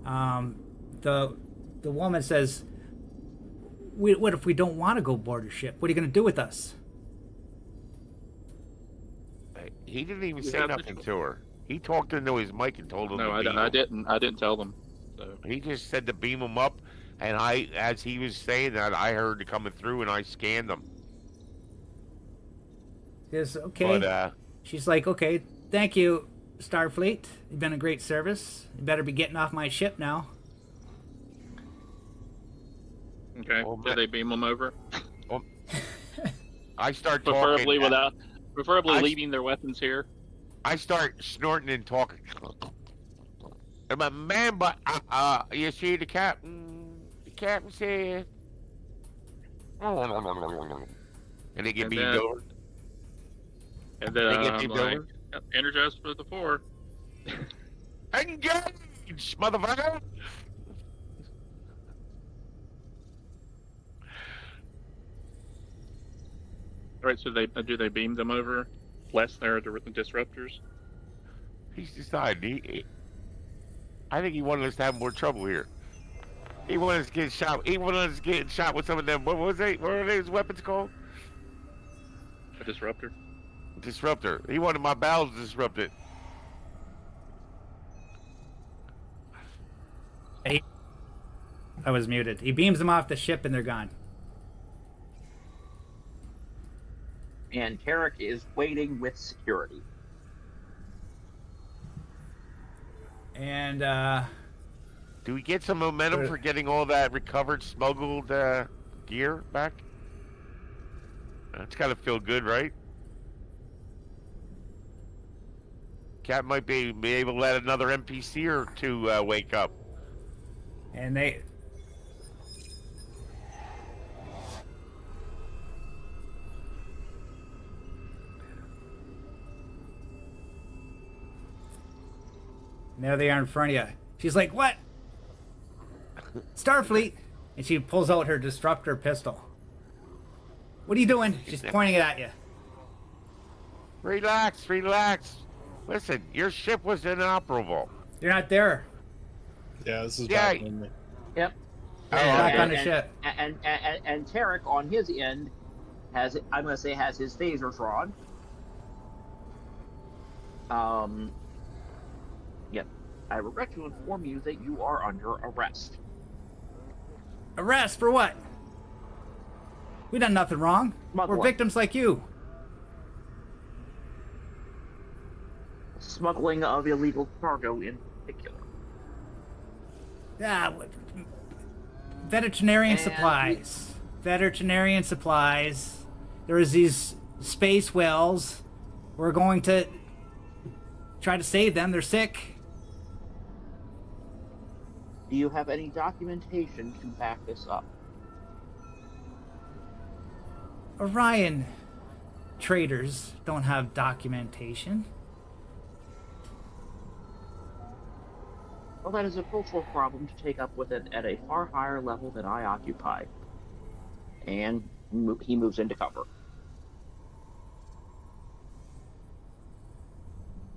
The woman says, "What if we don't want to go board your ship? What are you going to do with us?" He didn't even You say have nothing to her. He talked into his mic and told him. No, to beam I him. didn't. I didn't tell them. So. He just said to beam him up, and as he was saying that, I heard it coming through, and I scanned them. Says, "Okay." But She's like, "Okay, thank you, Starfleet. You've been a great service. You better be getting off my ship now." Okay. Well, Did they beam them over? I start Preferably talking. leaving their weapons here. I start snorting and talking. And my man, but you see the captain. The captain said, and they get And beamed then- over. And then They get I'm beamed like, over. "Yep, energize for the 4. Engage, motherfucker! All right, so do they beam them over? Less their disruptors? He's decided. I think he wanted us to have more trouble here. He wanted us to get shot. He wanted us to get shot with some of them. What was they? What are those weapons called? A disruptor. Disruptor. He wanted my bowels disrupted. I was muted. He beams them off the ship and they're gone. And Tarek is waiting with security. And Do we get some momentum for getting all that recovered, smuggled gear back? That's gotta feel good, right? Cat might be able to let another NPC or two wake up. and they and there they are in front of you. She's like, "What? Starfleet?" And she pulls out her disruptor pistol. "What are you doing?" She's pointing it at you. Relax, relax. Listen, your ship was inoperable. You're not there. Yeah, this is Yeah. back when Yep. Back on the ship. And Tarek on his end has, I'm gonna say, has his phaser drawn. Yep. I regret to inform you that you are under arrest. Arrest for what? We done nothing wrong. Smuggling. We're victims like you. Smuggling of illegal cargo in particular. Yeah, veterinarian And supplies. Veterinarian supplies. There was these space whales. We're going to try to save them. They're sick. Do you have any documentation to back this up? Orion traders don't have documentation. Well, that is a cultural problem to take up with it at a far higher level than I occupy. And he moves into cover.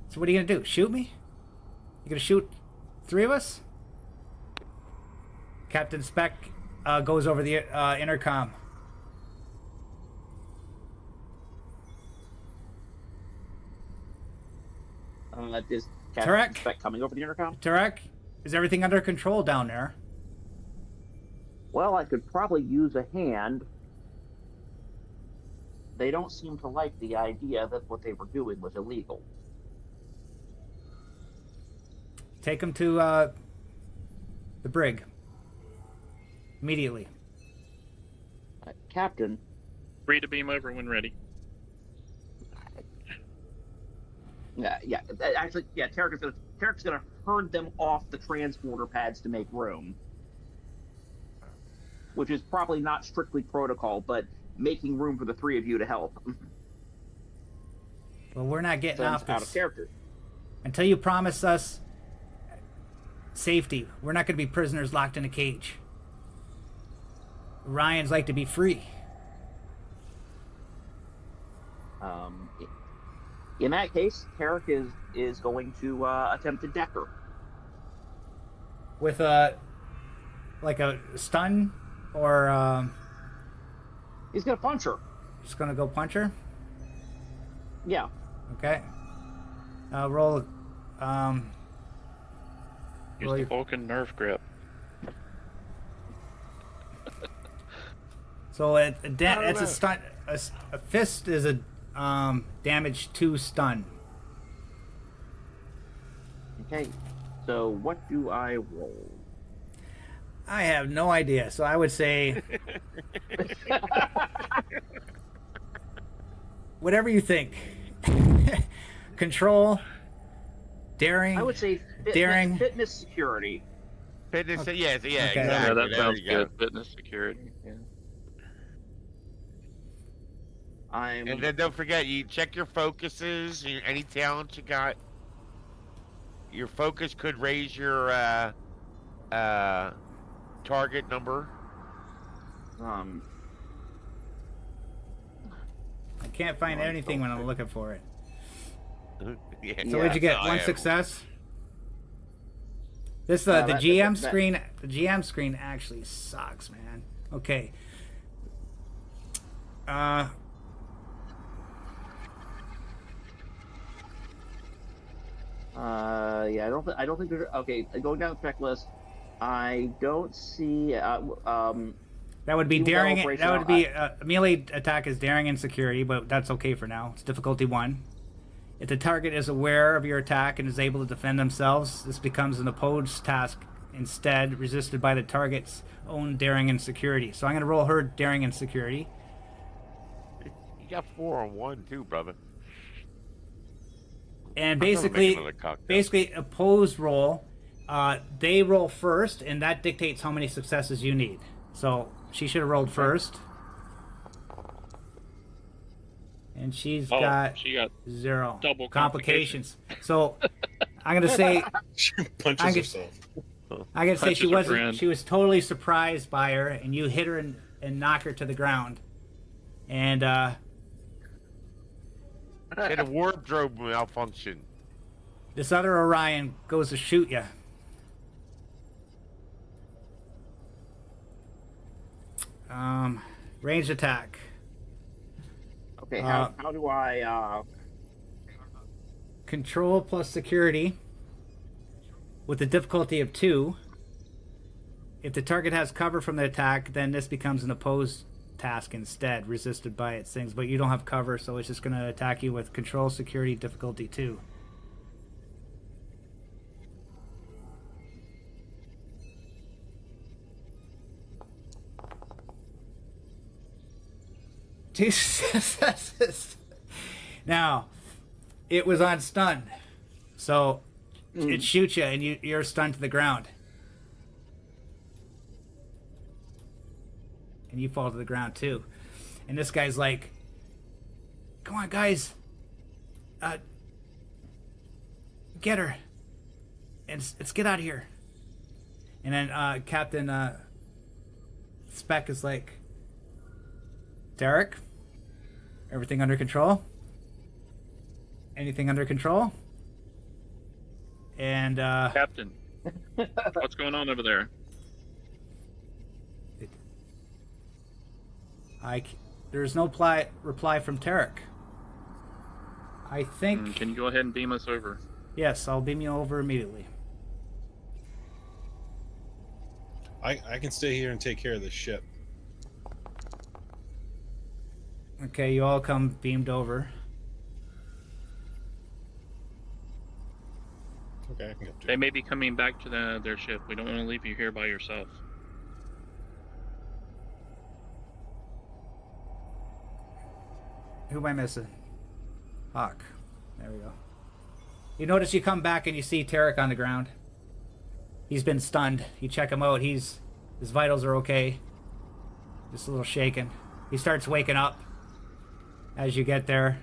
So what are you gonna do? Shoot me? You gonna shoot three of us? Captain Speck goes over the intercom. Is Tarek? Captain Speck coming over the intercom? Tarek, is everything under control down there? Well, I could probably use a hand. They don't seem to like the idea that what they were doing was illegal. Take him to the brig. Immediately. Captain, Free to beam over when ready. actually, Tarek's gonna herd them off the transporter pads to make room, which is probably not strictly protocol, but making room for the three of you to help. Well, we're not getting off Out of this character. until you promise us safety. We're not going to be prisoners locked in a cage. Ryans like to be free. In that case, Tarek is going to attempt to deck her. With a stun, or He's gonna punch her. just gonna go punch her. Yeah. Okay. Roll. Use Roll the your- Vulcan nerve grip. So it's a know. stun. A fist is a damage 2 stun. Okay. So what do I roll? I have no idea. So I would say whatever you think. Control, daring. I would say Daring. fitness security. Fitness, yeah, Okay. exactly. Yeah, that there sounds you go. good. Fitness security. Yeah. And then don't forget, you check your focuses, any talents you got. Your focus could raise your target number. I can't find anything when I'm looking for it. Yeah, So what'd you get? oh, One yeah. success? This No, the that- GM that- screen. The GM screen actually sucks, man. Okay. Yeah, I don't think there's. Okay, going down the checklist, I don't see. That would be Team daring. That operational, would be melee attack is daring and security, but that's okay for now. It's difficulty 1. If the target is aware of your attack and is able to defend themselves, this becomes an opposed task instead, resisted by the target's own daring and security. So I'm going to roll her daring and security. You got 4 on 1 too, brother. And I'm gonna make basically, another cocktail. opposed roll, they roll first, and that dictates how many successes you need. So she should have rolled first. And she's got she got 0 double complications. So I'm gonna say She punches I get- herself. I gotta say Punches she her wasn't. friend. She was totally surprised by her, and you hit her and knock her to the ground. And And a wardrobe malfunction. this other Orion goes to shoot you. Ranged attack. Okay, how do I? Control plus security with a difficulty of 2. If the target has cover from the attack, then this becomes an opposed task instead, resisted by its things. But you don't have cover, so it's just going to attack you with control security difficulty 2. Jesus. Now, it was on stun, so it shoots you and you're stunned to the ground. And you fall to the ground too. And this guy's like, come on, guys. Get her. And let's get out of here. And then Captain Speck is like, Derek, everything under control? Anything under control? And Captain, what's going on over there? there's no reply from Tarek. I think Can you go ahead and beam us over? yes, I'll beam you over immediately. I can stay here and take care of this ship. Okay, you all come beamed over. Okay, I can get to They it. may be coming back to their ship. We don't want to leave you here by yourself. Who am I missing? Hawk. There we go. You notice you come back and you see Tarek on the ground. He's been stunned. You check him out. His vitals are okay. Just a little shaken. He starts waking up as you get there.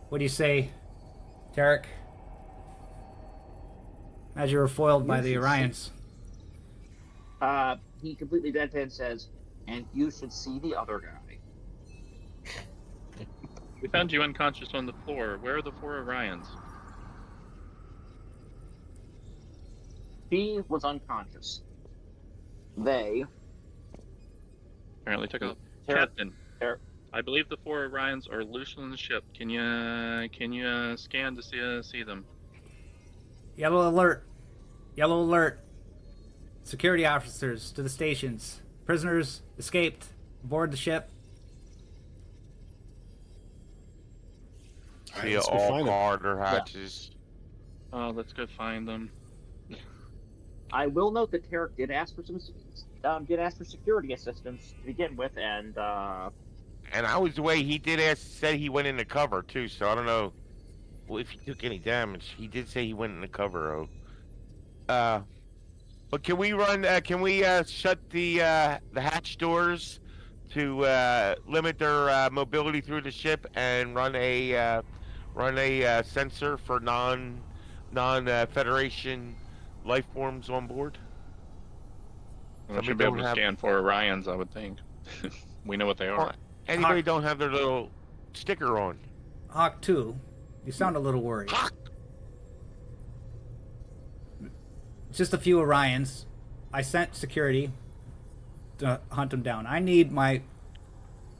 What do you say, Tarek? As you were foiled by You the should Orions. He completely deadpan says, and you should see the other guy. We found you unconscious on the floor. Where are the 4 Orions? She was unconscious. They. Apparently took a Tarek- Captain. Tarek- I believe the 4 Orions are loose on the ship. Can you scan to see them? Yellow alert. Yellow alert. Security officers to the stations. Prisoners escaped aboard the ship. All See right, let's go all find them. corridor hatches. Let's go find them. I will note that Tarek did ask for security assistance to begin with, and And I was away. He did said he went into cover too. So I don't know if he took any damage. He did say he went into cover. But can we run? Can we shut the hatch doors to limit their mobility through the ship and run a sensor for non Federation life forms on board? We Somebody should be able don't to have- scan for Orions, I would think. We know what they are. Anybody don't have their little sticker on? Hawk 2, you sound a little worried. Hawk! It's just a few Orions. I sent security to hunt them down. I need my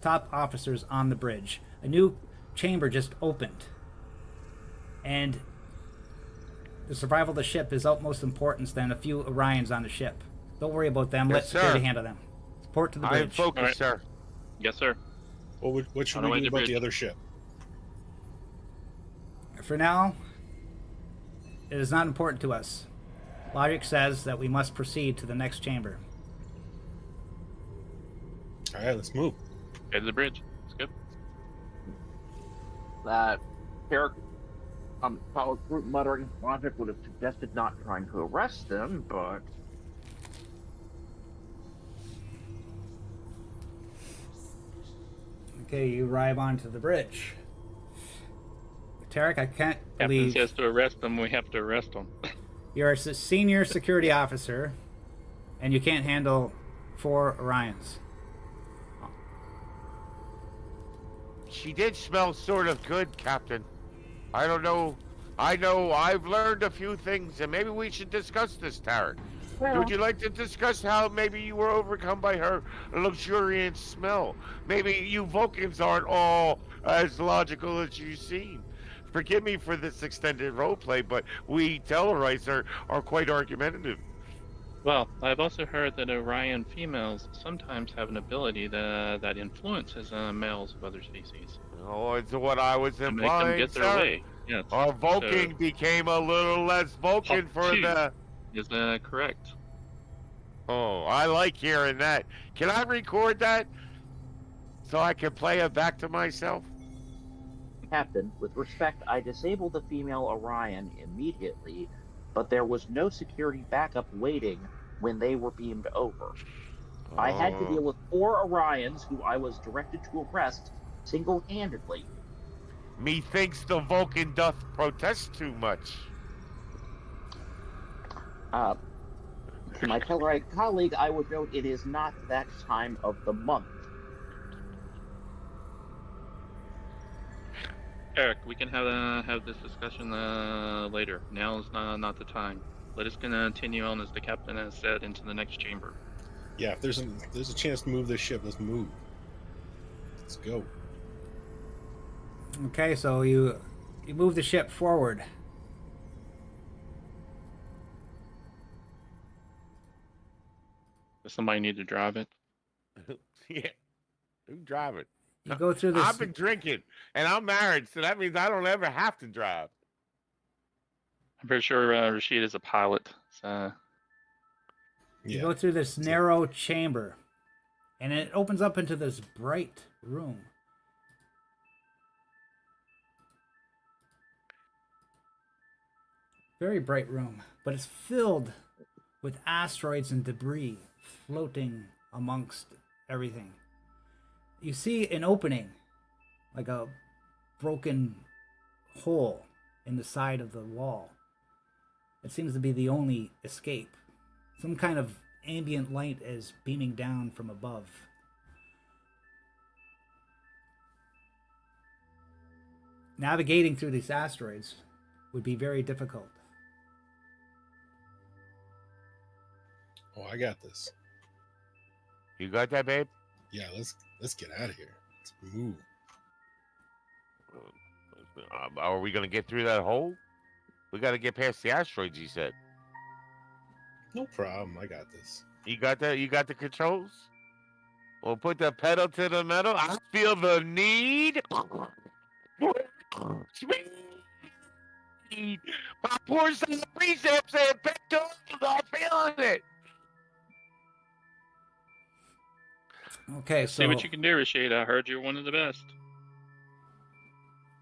top officers on the bridge. A new chamber just opened. And the survival of the ship is utmost importance than a few Orions on the ship. Don't worry about them. Yes, Let security sir. handle them. Support to the I am bridge. focused, Alright. sir. Yes, sir. What should On the way we do to about bridge. the other ship? For now, it is not important to us. Logic says that we must proceed to the next chamber. All right, let's move. Head to the bridge. Let's go. Tarek followed group muttering. Logic would have suggested not trying to arrest them, but Okay, you arrive onto the bridge. Tarek, I can't Captain believe says to arrest them, we have to arrest them. you're a senior security officer and you can't handle 4 Orions. She did smell sort of good, Captain. I don't know. I know I've learned a few things, and maybe we should discuss this, Tarek. Would you like to discuss how maybe you were overcome by her luxuriant smell? Maybe you Vulcans aren't all as logical as you seem. Forgive me for this extended roleplay, but we Tellarites are quite argumentative. Well, I've also heard that Orion females sometimes have an ability that influences males of other species. Oh, it's what I was To make them implying, get their sir. way. Yes. Our Vulcan became a little less Vulcan Hawk for 2 the... is correct. Oh, I like hearing that. Can I record that so I can play it back to myself? Captain, with respect, I disabled the female Orion immediately, but there was no security backup waiting when they were beamed over. I had to deal with 4 Orions who I was directed to arrest single-handedly. Methinks the Vulcan doth protest too much. To my Tellarite colleague, I would note it is not that time of the month. Eric, we can have this discussion later. Now is not the time. Let us continue on, as the captain has said, into the next chamber. Yeah, if there's a chance to move this ship, let's move. Let's go. Okay, so you move the ship forward. Does somebody need to drive it? Yeah, who's driving? You go through this. I've been drinking, and I'm married, so that means I don't ever have to drive. I'm pretty sure Rashid is a pilot. So You Yeah. go through this narrow chamber, and it opens up into this bright room. Very bright room, but it's filled with asteroids and debris floating amongst everything. You see an opening, like a broken hole in the side of the wall. It seems to be the only escape. Some kind of ambient light is beaming down from above. Navigating through these asteroids would be very difficult. Oh, I got this. You got that, babe? Yeah, let's get out of here. Let's move. Are we gonna get through that hole? We gotta get past the asteroids, you said. No problem. I got this. You got that? You got the controls? We'll put the pedal to the metal. I feel the need. My poor son of precepts and picked up. I'm feeling it. Okay, so see what you can do, Rashid. I heard you're one of the best.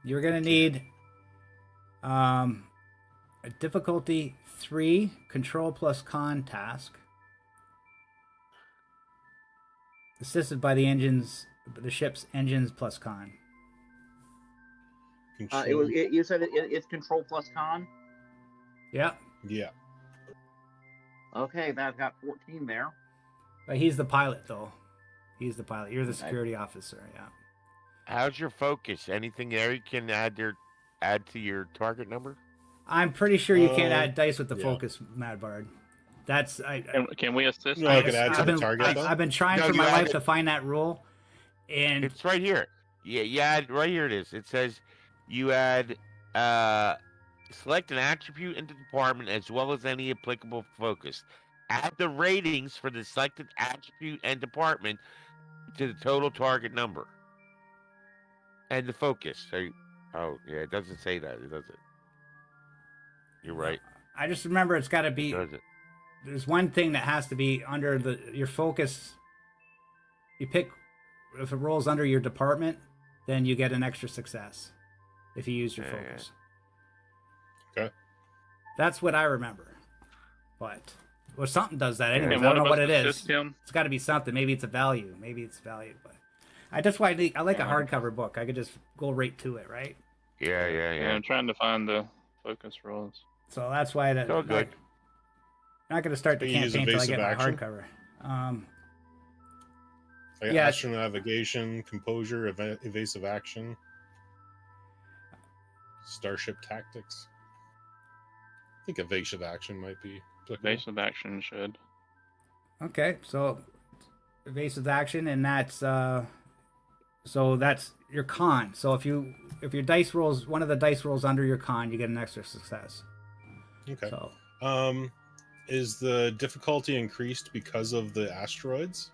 you're gonna need a difficulty 3 control plus con task, assisted by the ship's engines plus con. Control. You said it's control plus con? Yep, Yeah. Okay, that got 14 there. but he's the pilot though. He's the pilot. You're the Okay. security officer. Yeah. How's your focus? Anything there you can add to your target number? I'm pretty sure you can't add dice with the yeah. focus, Mad Bard. That's Can we assist? No, I could add to I've the been target though. I've been trying No, for you my add life it- to find that rule, and It's right here. Yeah, you add right here. It is. It says you add select an attribute in the department as well as any applicable focus. Add the ratings for the selected attribute and department to the total target number and the focus. Oh yeah, it doesn't say that. It doesn't. You're right. I just remember it's got to It be. doesn't. There's one thing that has to be under your focus. You pick if it rolls under your department, then you get an extra success if you use your Yeah. focus. Okay. That's what I remember. But well, something does that anyways. And I don't one know of what us it is. assist him. It's got to be something. Maybe it's a value. But that's why I like a Yeah. hardcover book. I could just go right to it, right? Yeah. Yeah, I'm trying to find the focus rules. So that's why It's all good. I'm not going to start the So you use campaign until I evasive get my action? hardcover. I got Yeah. astronavigation, composure, evasive action, starship tactics. I think evasive action might be applicable. Base of action should. Okay, so evasive action, and that's your con. So if your dice rolls one of the dice rolls under your con, you get an extra success. Okay. So Is the difficulty increased because of the asteroids?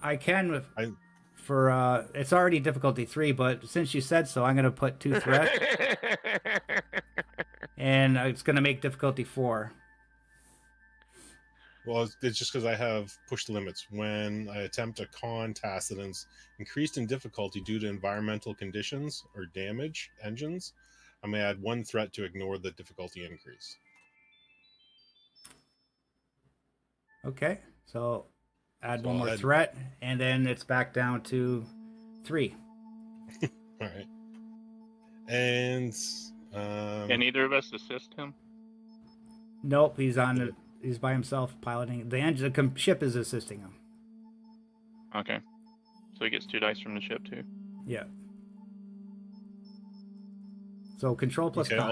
I can with I- for it's already difficulty 3, but since you said so, I'm going to put 2 threat, and it's going to make difficulty 4. Well, it's just because I have push limits. When I attempt a con task that is increased in difficulty due to environmental conditions or damage engines, I may add 1 threat to ignore the difficulty increase. Okay, so add So one I'll more add- threat, and then it's back down to 3. All right. And Can either of us assist him? Nope, he's by himself piloting. The engine, the ship is assisting him. Okay. So he gets 2 dice from the ship too. Yeah. So control plus okay, con.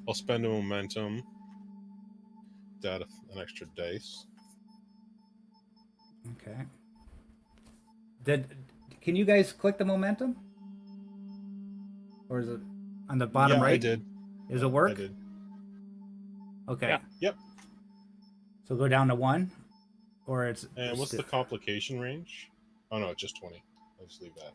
I'll spend a momentum to add an extra dice. Okay. Can you guys click the momentum? Or is it on the bottom Yeah, right? I did. Does it work? I did. Okay. Yeah. Yep. So go down to 1, or it's. And what's the complication range? Oh no, it's just 20. I'll just leave that.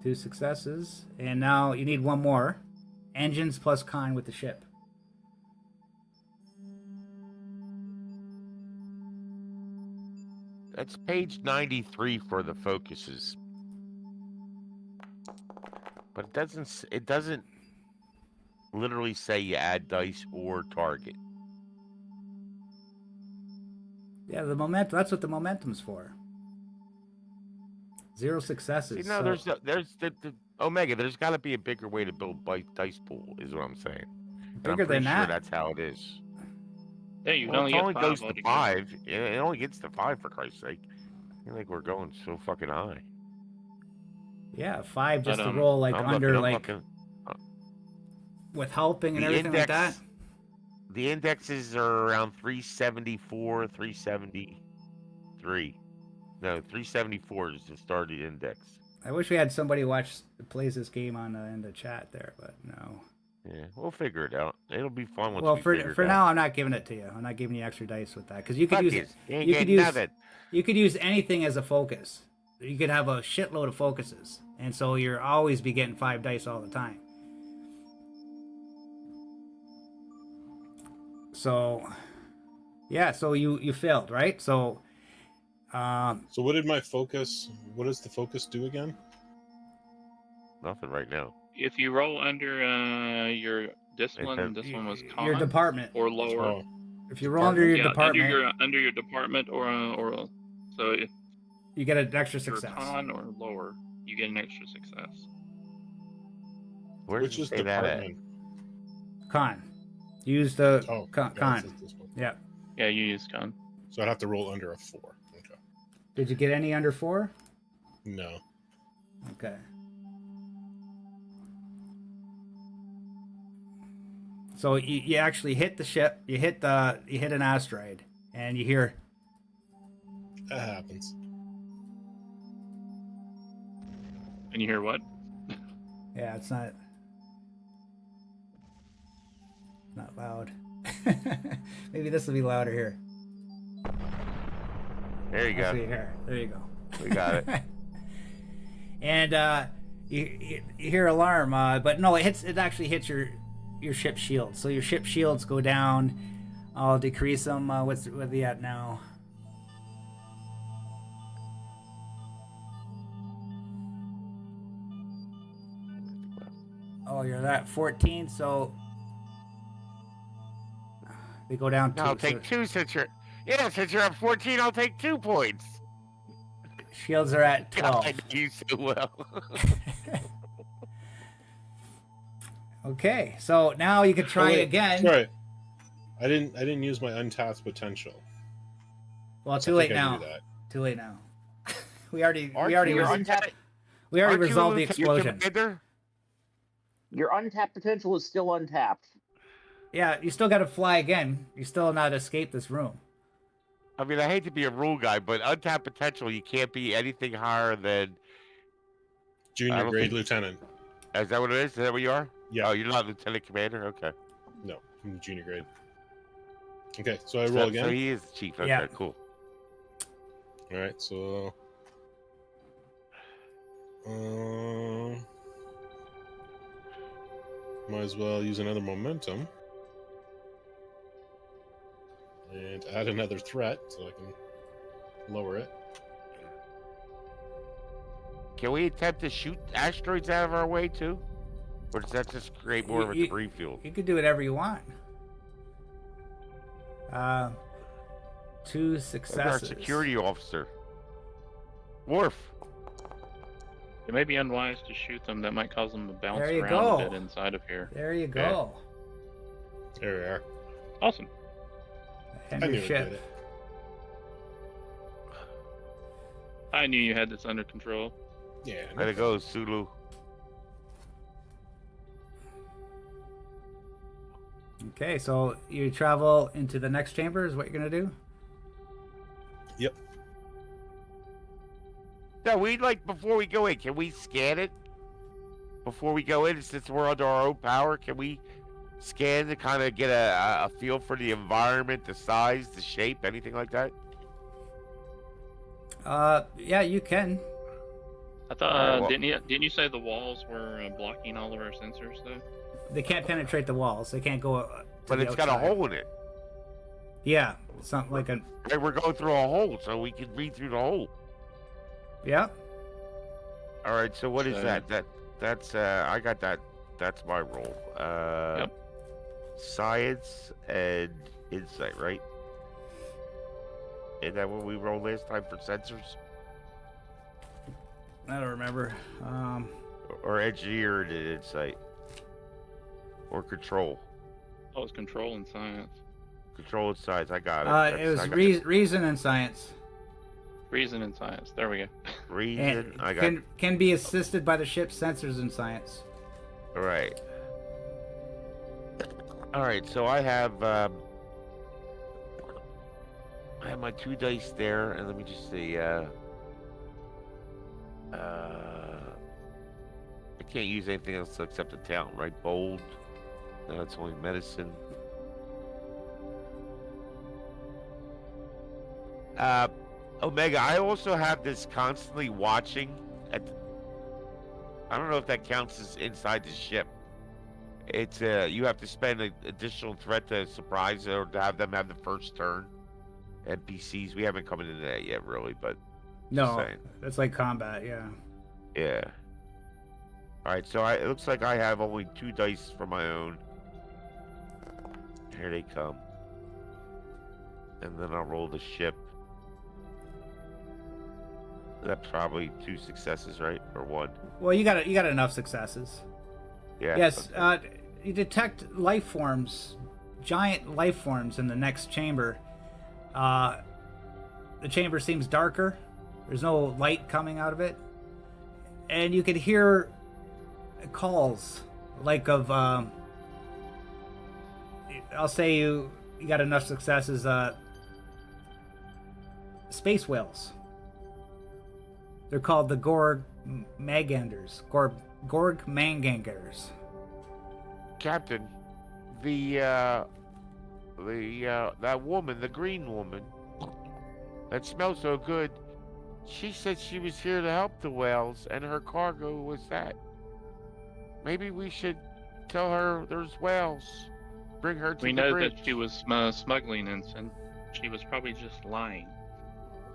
Two successes, and now you need 1 more. Engines plus con with the ship. That's page 93 for the focuses. But it doesn't literally say you add dice or target. Yeah, the momentum. That's what the momentum's for. 0 successes. See, no, so there's the Omega. There's got to be a bigger way to build dice pool, is what I'm saying. And bigger I'm pretty than sure that. that's how it is. Yeah, you can Well, only it get only 5 goes to altogether. 5. It only gets to 5 for Christ's sake. I feel like we're going so fucking high. Yeah, 5 just But, to roll like I'm under looking, I'm like looking. with helping and The everything like that. The indexes are around 374, 373. No, 374 is the starting index. I wish we had somebody plays this game in the chat there, but no. Yeah, we'll figure it out. It'll be fun once Well, we figure for it now, out. I'm not giving it to you. I'm not giving you extra dice with that because you could Fuck use it. You ain't you could getting use nothing. you could use anything as a focus. You could have a shitload of focuses, and so you're always be getting 5 dice all the time. So, yeah. So you failed, right? So, So what does the focus do again? Nothing right now. If you roll under this one was con your department. or lower. Oh, If you roll under your Yeah, department, under your department or so if you get an extra you're success. con or lower, you get an extra success. Where which does is it say that at? department? Con. Use the Oh, con. yeah, it's this one. Yeah. Yeah, you use con. So I'd have to roll under a 4. Okay. Did you get any under 4? No. Okay. So you actually hit the ship. You hit an asteroid, and you hear. That happens. And you hear what? Yeah, it's not loud. Maybe this will be louder here. There you I'll go. see here. There you go. We got it. And you hear alarm, but no, it actually hits your ship shields. So your ship shields go down. I'll decrease them. What are they at now? Oh, you're at 14. So they go down. I'll take 2 since you're. Yeah, since you're at 14, I'll take 2 points. Shields are at 12. I know you so well. Okay, so now you can try wait, again. Sorry, I didn't use my untapped potential. Well, I too late think I now. do that. Too late now. we already Your resolved untapped the You explosion. commander? your untapped potential is still untapped. Yeah, you still got to fly again. You still not escape this room. I mean, I hate to be a rule guy, but untapped potential, you can't be anything higher than. I Junior don't grade think- lieutenant. Is that what it is? Is that what you are? Yeah. Oh, you're not lieutenant commander? Okay. No, I'm junior grade. Okay, so I roll again. So he is chief. Okay, Yeah. cool. All right, so might as well use another momentum and add another threat so I can lower it. Can we attempt to shoot asteroids out of our way too? Or does that just create more of a You- debris field? You can do whatever you want. 2 Look at our successes. security officer. Worf. It may be unwise to shoot them. That might cause them to bounce There you around go. a bit inside of here. There you go. There we are. Awesome. And I your knew it ship. did it. I knew you had this under control. Yeah. Way to go, Sulu. Okay, so you travel into the next chamber is what you're going to do? Yep. No, we before we go in, can we scan it? Before we go in, since we're under our own power, can we scan to kind of get a feel for the environment, the size, the shape, anything like that? Yeah, you can. I thought, Alright, well- didn't you say the walls were blocking all of our sensors though? They can't penetrate the walls. They can't go. But it's got a hole in it. Yeah, something like a. Right, we're going through a hole, so we can read through the hole. Yeah. All right, so what is So- that? That's I got that. That's my role. Yep. Science and insight, right? Is that what we rolled last time for sensors? I don't remember. Or engineer and insight? Or control? Oh, it's control and science. Control and science, I got it. It was I got reason and science. Reason and science. There we go. reason, And I got it. can be assisted by the ship's sensors and science. All right. All right, so I have my 2 dice there, and let me just see. I can't use anything else except a talent, right? Bold. No, it's only medicine. Omega, I also have this constantly watching. I don't know if that counts as inside the ship. It's you have to spend an additional threat to surprise or to have them have the first turn. NPCs, we haven't come into that yet, really, but No, saying. that's like combat. Yeah. yeah. All right, so it looks like I have only 2 dice for my own. Here they come, and then I'll roll the ship. That's probably 2 successes, right, or 1? Well, you got enough successes. Yeah. Yes. okay. You detect life forms, giant life forms in the next chamber. The chamber seems darker, There's no light coming out of it. And you could hear calls like of I'll say you got enough successes, space whales. They're called the Gorg Maganders. Gorg Mangangers. Captain, that woman, the green woman, that smells so good, she said she was here to help the whales, and her cargo was that. Maybe we should tell her there's whales. Bring her to We the know bridge. that she was smuggling, and she was probably just lying.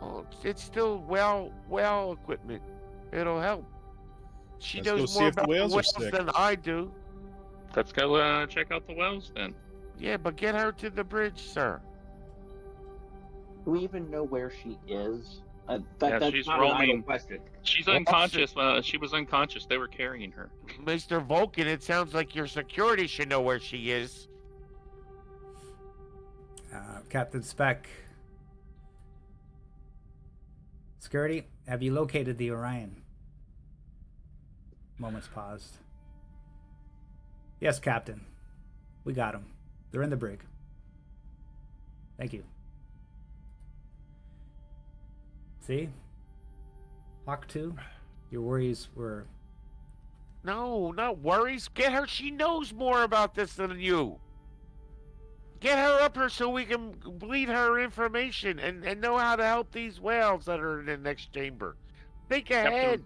Oh, it's still well equipment. It'll help. She Let's go knows see more if the about whales are whales sick. than I do. Let's go check out the wells then. Yeah, but get her to the bridge, sir. Do we even know where she is? Yeah, That's she's not an idle roaming. question. She's Well, unconscious. She was unconscious. They were carrying her. Mr. Vulcan, it sounds like your security should know where she is. Captain Speck. Security, have you located the Orion? Moments paused. Yes, Captain. We got them. They're in the brig. Thank you. See? Hawk 2, your worries were... No, not worries. Get her. She knows more about this than you. Get her up here so we can bleed her information and know how to help these whales that are in the next chamber. Think ahead. Captain,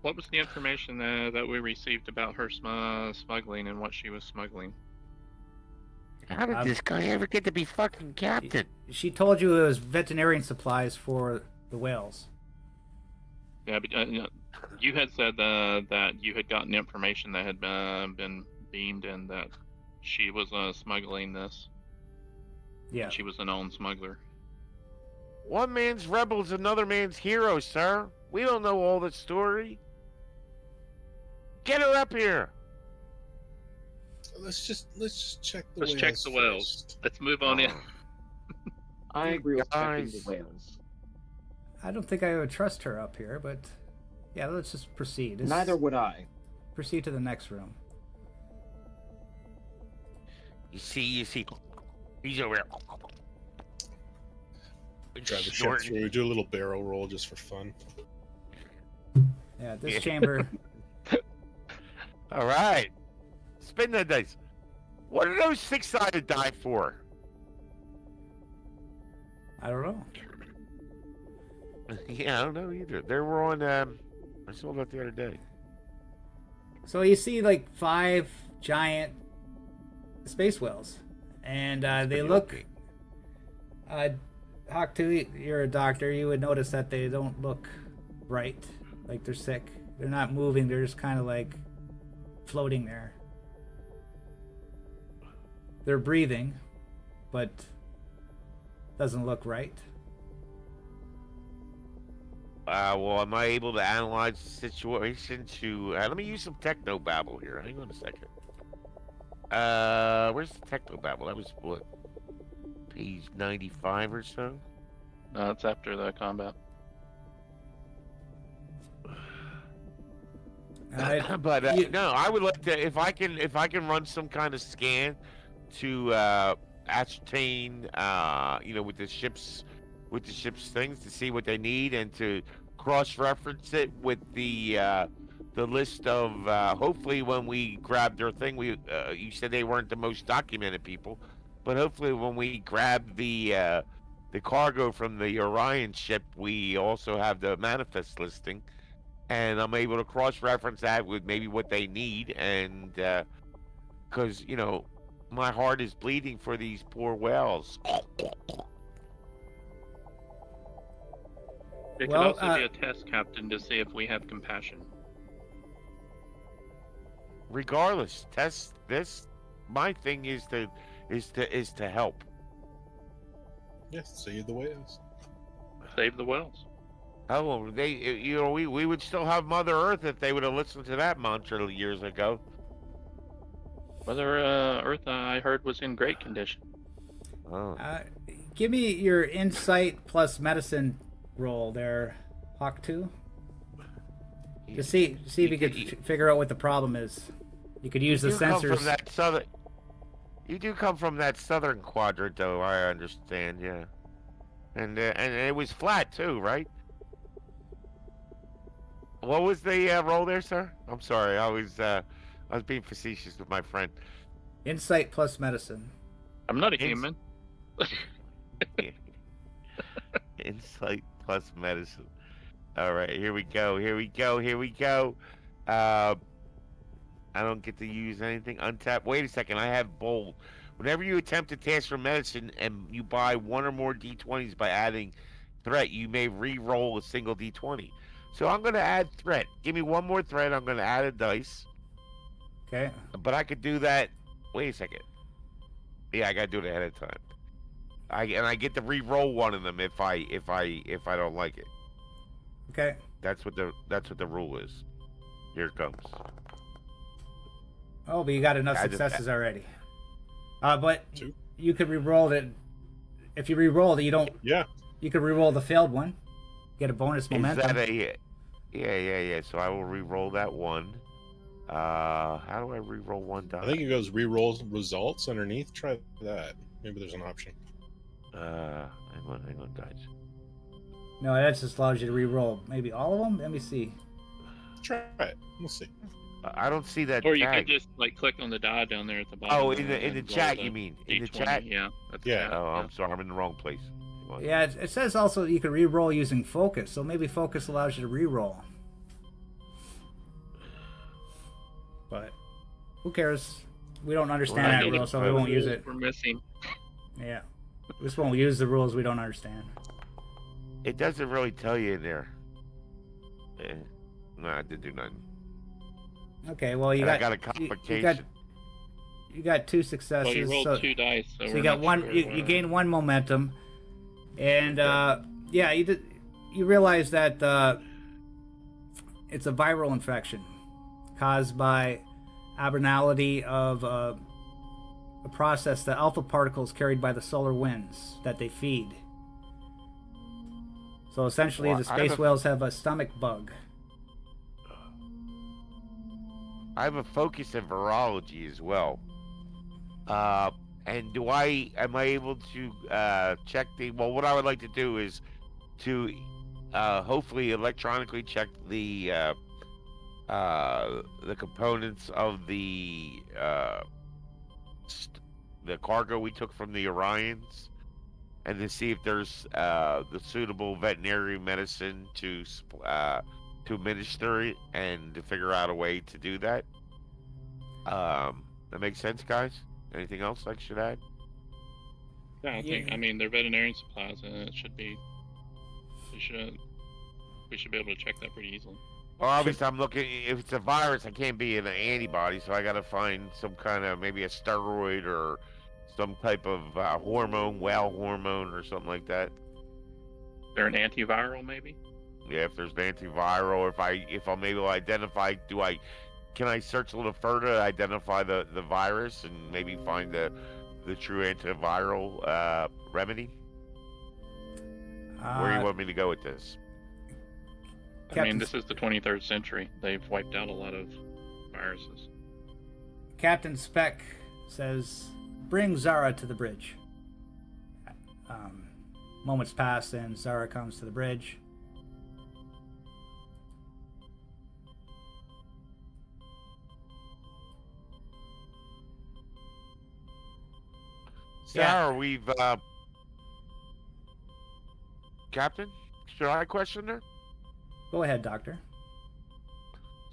what was the information that we received about her smuggling and what she was smuggling? How did this guy ever get to be fucking captain? She told you it was veterinarian supplies for the whales. Yeah, but, you had said that you had gotten information that had been beamed and that she was smuggling this. Yeah. She was a known smuggler. One man's rebel is another man's hero, sir. We don't know all the story. Get her up here. Let's just check the Let's whales. check the whales. first. Let's move on in. I agree with checking Guys. the whales. I don't think I would trust her up here, but yeah, let's just proceed. Neither would I. Proceed to the next room. You see. He's over there. Drive the ship Snorting. through. We do a little barrel roll just for fun. Yeah, this Yeah. chamber. All right. Spin the dice. What are those six-sided die for? I don't know. Yeah, I don't know either. They were on. I saw that the other day. So you see like 5 giant space whales, and they pretty look. okay. Hawk 2, you're a doctor. You would notice that they don't look right, like they're sick. They're not moving. They're just kind of like floating there. They're breathing, but doesn't look right. Well, am I able to analyze the situation to... let me use some technobabble here. Hang on a second. Where's the technobabble? That was, what, page 95 or so? No, it's after the combat. Alright, you- no, I would like to... If I can run some kind of scan to ascertain, with the ship's things to see what they need and to cross-reference it with the list of hopefully when we grab their thing, you said they weren't the most documented people, but hopefully when we grab the cargo from the Orion ship, we also have the manifest listing, and I'm able to cross-reference that with maybe what they need, and because my heart is bleeding for these poor whales. It Well, could also be a test, Captain, to see if we have compassion. Regardless, test this. My thing is to help. Yes, see the whales. Save the whales. Oh, we would still have Mother Earth if they would have listened to that mantra years ago. Mother Earth, I heard, was in great condition. Oh. give me your insight plus medicine roll there, Hawk 2? To see if you could figure out what the problem is. You could use the You come from sensors. that southern. You do come from that southern quadrant, though. I understand, yeah. And it was flat too, right? What was the roll there, sir? I'm sorry, I was being facetious with my friend. Insight plus medicine. I'm not a Ins- human. Insight plus medicine. All right, here we go. Here we go. Here we go. I don't get to use anything. Untap. Wait a second. I have bold. Whenever you attempt to transfer medicine and you buy one or more D20s by adding threat, you may re-roll a single D20. So I'm going to add threat. Give me one more threat. I'm going to add a dice. Okay. But I could do that. Wait a second. Yeah, I got to do it ahead of time. I get to re-roll one of them if I don't like it. Okay. That's what the rule is. Here it comes. Oh, but you got enough I just- successes already. But 2. you could re-roll it. If you re-roll it, you don't. Yeah. You could re-roll the failed one. Get a bonus momentum. Is that a yeah. So I will re-roll that one. How do I re-roll one die? I think it goes re-roll results underneath. Try that. Maybe there's an option. Hang on, guys. No, that just allows you to re-roll. Maybe all of them. Let me see. Try it. We'll see. I don't see that Or you tag. could just like click on the die down there at the bottom. Oh, in and the roll chat, you mean? In the D20. chat? Yeah. That's Yeah. Oh, I'm sorry. I'm in the wrong place. Hang on. Yeah, it says also you can re-roll using focus. So maybe focus allows you to re-roll. But who cares? We don't understand Well, I that know rule, the so we won't use it. We're missing. Yeah. We just won't use the rules we don't understand. It doesn't really tell you in there. No, I didn't do nothing. Okay, well you And I got, got a you complication. got 2 successes. Well, you rolled so 2 dice, so, so we're you got not one. sure, You gain 1 momentum, and yeah, you realize that it's a viral infection caused by abnormality of a process, the alpha particles carried by the solar winds that they feed. So essentially, Well, the I have space a- whales have a stomach bug. I have a focus in virology as well. And am I able to check well, what I would like to do is to hopefully electronically check the components of the cargo we took from the Orions, and to see if there's the suitable veterinary medicine to administer it, and to figure out a way to do that. That makes sense, guys? Anything else I should add? Yeah, I mean, they're veterinarian supplies, and it should be. We should be able to check that pretty easily. Well, obviously, I'm looking. If it's a virus, I can't be an antibody, so I got to find some kind of maybe a steroid or some type of hormone, whale hormone, or something like that. They're an antiviral, maybe. Yeah, if there's an antiviral, if I'm able to identify, can I search a little further to identify the virus and maybe find the true antiviral remedy? Where do you want me to go with this? I mean, this is the 23rd century. They've wiped out a lot of viruses. Captain Speck says, "Bring Zara to the bridge." Moments pass, and Zara comes to the bridge. Sarah, we've Captain, should I question her? Go ahead, Doctor.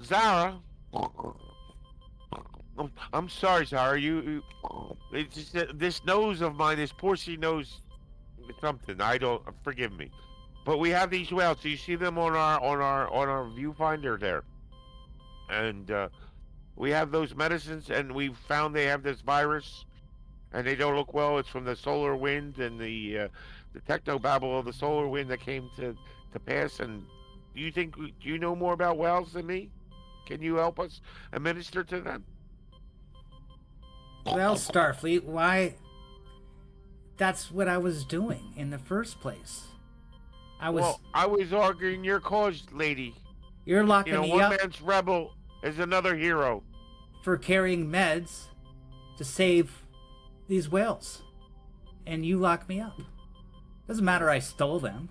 Zara, I'm sorry, Zara. It's just this nose of mine, this porcine nose, something. Forgive me, but we have these whales. So you see them on our viewfinder there, and we have those medicines, and we found they have this virus, and they don't look well. It's from the solar wind and the technobabble of the solar wind that came to pass. And do you know more about whales than me? Can you help us administer to them? Well, Starfleet, why? That's what I was doing in the first place. I was. Well, I was arguing your cause, lady. You're locking me one up man's rebel is another hero. for carrying meds to save these whales, and you lock me up. Doesn't matter. I stole them.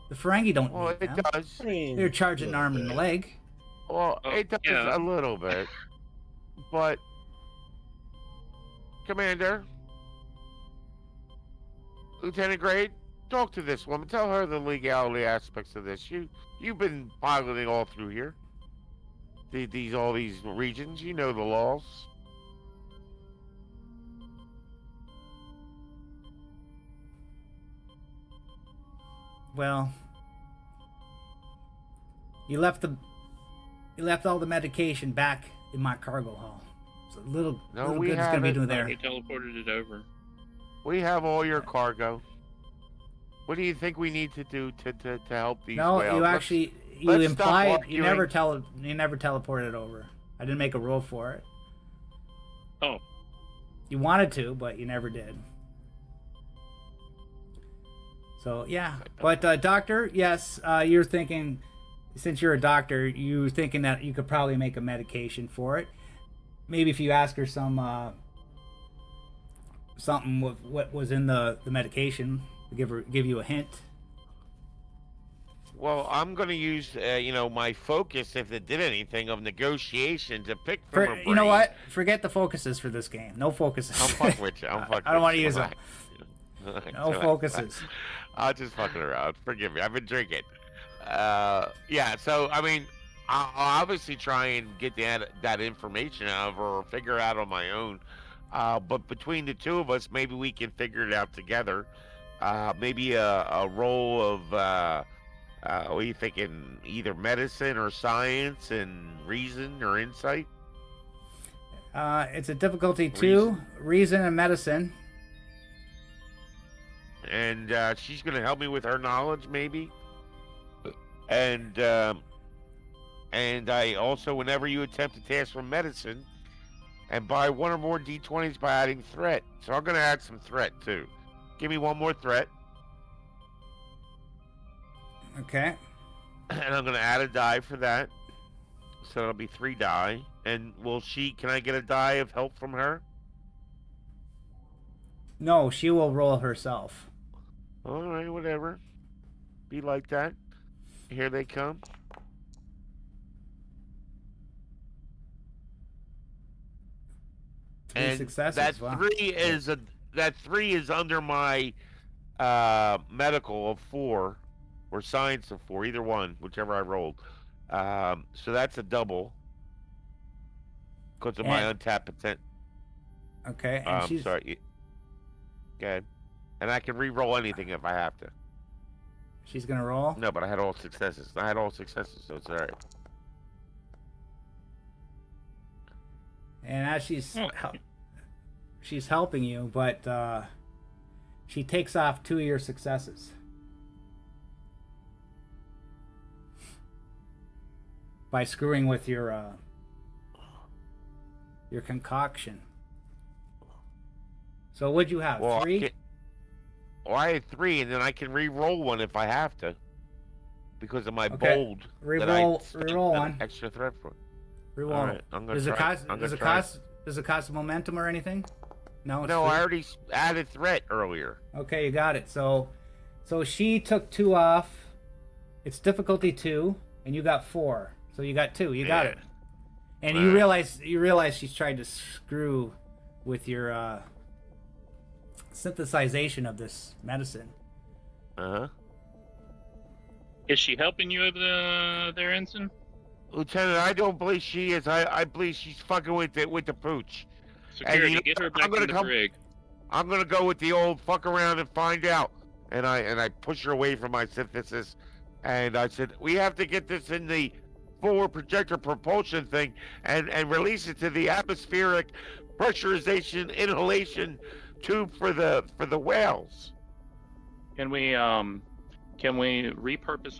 The Ferengi don't Well, need it them. does. I mean, They're charging an little arm and a bit. leg. Well, Oh, it does yeah. a little bit. But, Commander, Lieutenant Grade, talk to this woman. Tell her the legality aspects of this. You've been piloting all through here. All these regions. You know the laws. Well, you left all the medication back in my cargo hull. So little we good is gonna be haven't. doing there. We teleported it over. We have all your cargo. What do you think we need to do to help these No, whales? you Let's- actually let's stop implied you arguing. never teleported over. I didn't make a roll for it. Oh, You wanted to, but you never did. So yeah, but doctor, yes, you're thinking, since you're a doctor, you're thinking that you could probably make a medication for it. Maybe if you ask her some something with what was in the medication, give you a hint. Well, I'm going to use, my focus, if it did anything, of negotiation to pick from her brain. You know what? Forget the focuses for this game. No focuses. I'm fucking with you. I don't want to use them. No focuses. I'm just fucking around. Forgive me. I've been drinking. So, I mean, I'll obviously try and get that information out of her or figure it out on my own. But between the two of us, maybe we can figure it out together. Maybe a role of... what are you thinking? Either medicine or science and reason or insight? It's a difficulty 2, reason and medicine. And she's going to help me with her knowledge, maybe. And I also, whenever you attempt to task from medicine, and buy one or more D20s by adding threat. So I'm going to add some threat, too. Give me one more threat. Okay. And I'm going to add a die for that. So it'll be 3 die. And can I get a die of help from her? No, she will roll herself. All right, whatever. Be like that. Here they come. Three successes. That Wow. 3 is under my medical of 4 or science of 4, either one, whichever I rolled. So that's a double because of my untapped potential. Okay. And she's... Sorry. Okay. And I can re-roll anything if I have to. She's gonna roll. No, but I had all successes. So it's all right. And as she's helping you, but she takes off 2 of your successes by screwing with your concoction. So what'd you have? 3? I had 3, and then I can re-roll one if I have to, because of my bold. Re-roll one. Extra threat for. Re-roll. All right, I'm gonna Does it try. cost? Does it cost momentum or anything? No. It's No, free? I already added threat earlier. Okay, you got it. So she took 2 off. It's difficulty 2, and you got 4. So you got 2. You got it. And you realize she's tried to screw with your synthesization of this medicine. Is she helping you over there, Ensign? Lieutenant, I don't believe she is. I believe she's fucking with the pooch. Security, get her back in the brig. I'm gonna go with the old fuck around and find out. And I push her away from my synthesis, and I said, we have to get this in the forward projector propulsion thing and release it to the atmospheric pressurization inhalation tube for the whales. Can we repurpose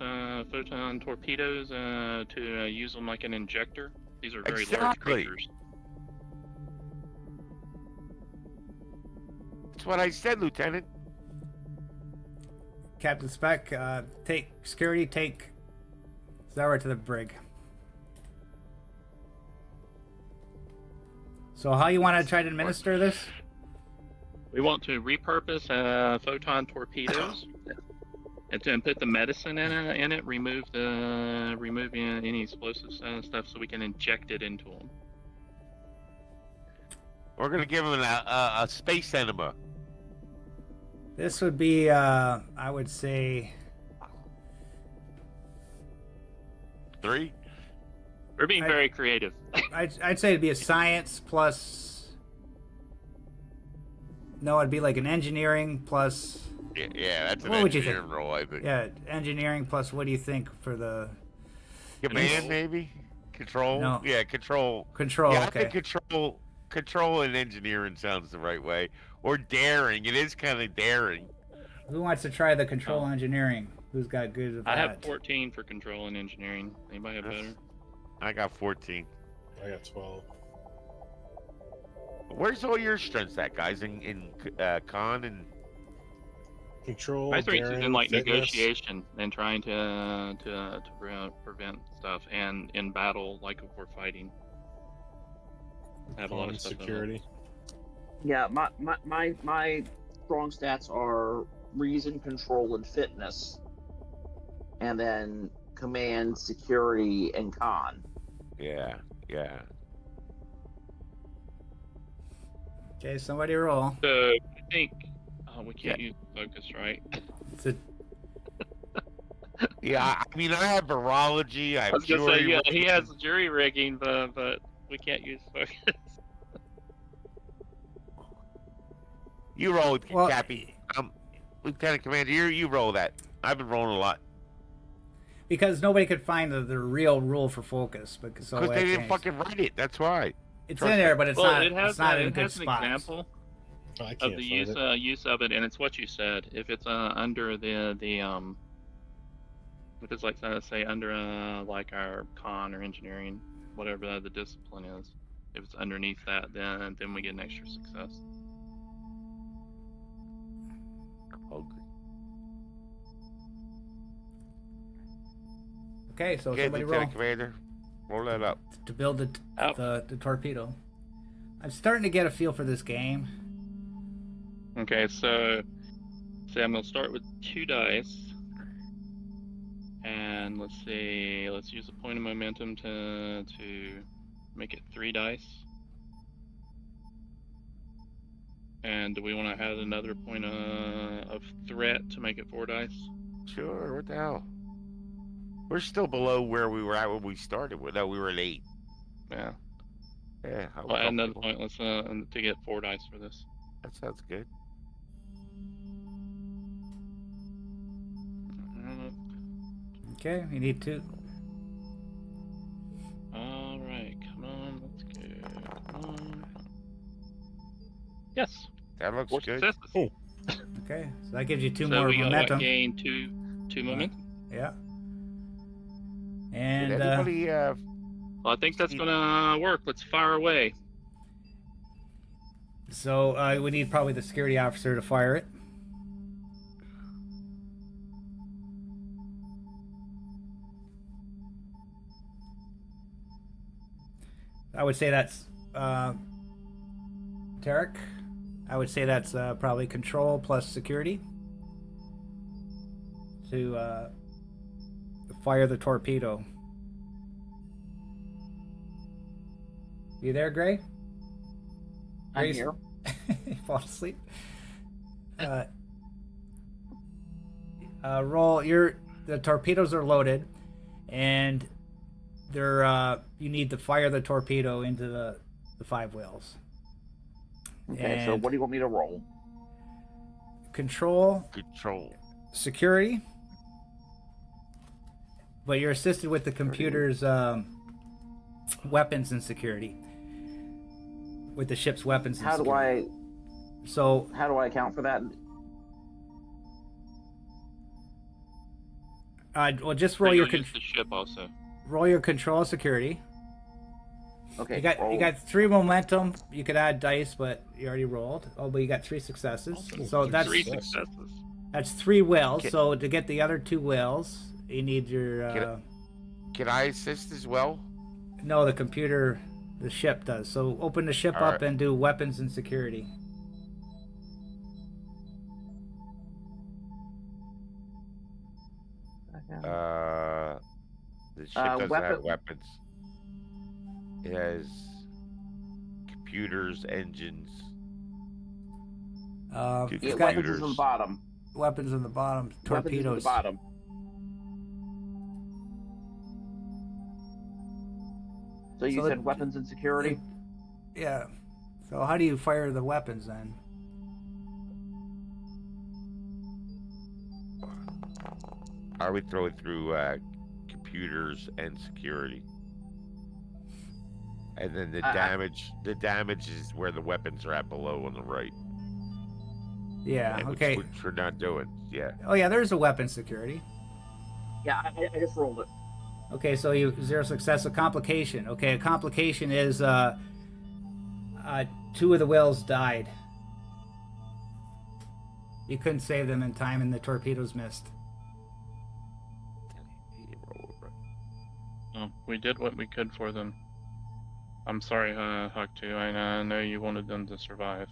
photon torpedoes to use them like an injector? These are very large creatures. That's what I said, Lieutenant. Captain Spec. Take security. Take Zara to the brig. So how you want to try to administer this? We want to repurpose photon torpedoes and then put the medicine in it. Remove any explosive stuff so we can inject it into them. We're gonna give him a space enema. This would be, I would say, 3. We're being very creative. I'd say it'd be a science plus. No, it'd be like an engineering plus. Yeah, that's an What would you engineering think? role, I think. Yeah, engineering plus. What do you think for the Command, maybe? Control? No. Yeah, control. control? Yeah, I Okay. think control and engineering sounds the right way. Or daring. It is kind of daring. Who wants to try the control engineering? Who's got good at I that? have 14 for control and engineering. Anybody have better? I got 14. I got 12. Where's all your strengths at, guys? In con and Control, My strength is daring, in like fitness. negotiation and trying to prevent stuff, and in battle, like if we're fighting. I have a lot Con, of stuff in it. security. Yeah, my strong stats are reason, control, and fitness, and then command, security, and con. yeah. Okay, somebody roll. So I think we can't use focus, right? It's a, Yeah, I mean, I have virology. I I have was gonna say, jury yeah, he rigging. has jury rigging, but we can't use focus. You roll, Well- Cappy. Lieutenant Commander, you roll that. I've been rolling a lot. because nobody could find the real rule for focus, because so Because they it didn't changed. fucking write it. That's why. It's trust in there, but it's Well, not. it has It's not in it good has an spots. example I of can't the find it. use of it, and it's what you said. If it's under the if it's like say under like our con or engineering, whatever the discipline is, if it's underneath that, then we get an extra success. Hungry. Okay, so Okay, somebody roll Lieutenant Commander, roll that up. to build Oh. the torpedo. I'm starting to get a feel for this game. Okay, so I'm gonna start with 2 dice, and let's see, let's use a point of momentum to make it 3 dice. And do we want to add another point of threat to make it 4 dice? Sure, what the hell? We're still below where we were at when we started. No, we were at 8. Yeah. Yeah, I'll add another point. Let's to get 4 dice for this. That sounds good. Okay, you need 2. All right, come on, let's go. Come on. Yes, That looks 4 good. successes. Oh. Okay, so that gives you 2 So more we momentum. gain two momentum. Yeah. Did And anybody Well, I think that's gonna work. Let's fire away. so we need probably the security officer to fire it. I would say that's Tarek. I would say that's probably control plus security to fire the torpedo. You there, Gray? I'm Gray's- here. You fall asleep. Roll. The torpedoes are loaded, and they're you need to fire the torpedo into the 5 whales. Okay, so And what do you want me to roll? Control, control? security, but you're assisted with the computer's weapons and security. With the ship's weapons and How do security. So how do I account for that? well, just So roll your you'll use the ship also. roll your control security. Okay, You got roll. 3 momentum. You could add dice, but you already rolled. Oh, but you got 3 successes. Awesome. So that's 3 successes. That's 3 wills. Can- So to get the other 2 wills, you need your. Can I assist as well? No, the computer, the ship does. So open the ship All up right. and do weapons and security. The ship doesn't have Weapon. weapons. It has computers, engines. It's Yeah, got weapons is on the bottom. weapons on the bottom, Weapons is torpedoes. on the bottom. So you So said weapons and security? Yeah. So how do you fire the weapons then? I would throw it through computers and security. And then the damage is where the weapons are at below on the right. Yeah. and Okay. Which we're not doing. Yeah. Oh yeah, there's a weapon security. Yeah, I just rolled it. Okay, so you 0 success. A complication. Okay, a complication is 2 of the whales died. You couldn't save them in time, and the torpedoes missed. Oh, we did what we could for them. I'm sorry, Huck 2. I know you wanted them to survive.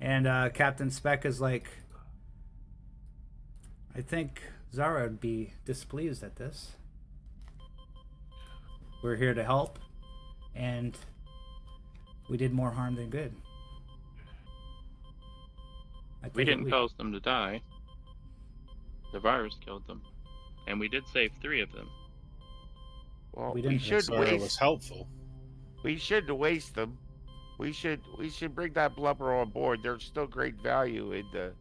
And Captain Speck is like, I think Zara would be displeased at this. We're here to help, and we did more harm than good. We didn't cause them to die. The virus killed them. And we did save 3 of them. Well, We we, didn't- should Sorry, it was waste. helpful. We shouldn't waste them. We should bring that blubber on board. There's still great value in the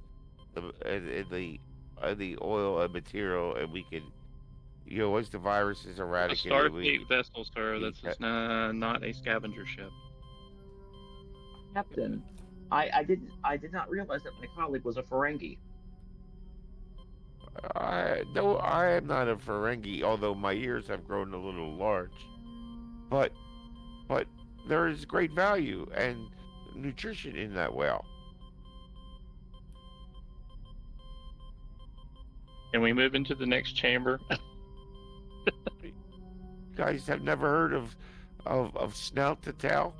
oil and material, and we can, once the virus is A eradicated, Starfleet vessel, sir. we- This is not a scavenger ship. Captain, I did not realize that my colleague was a Ferengi. No, I am not a Ferengi, although my ears have grown a little large. But there is great value and nutrition in that whale. Can we move into the next chamber? You guys have never heard of snout to tail?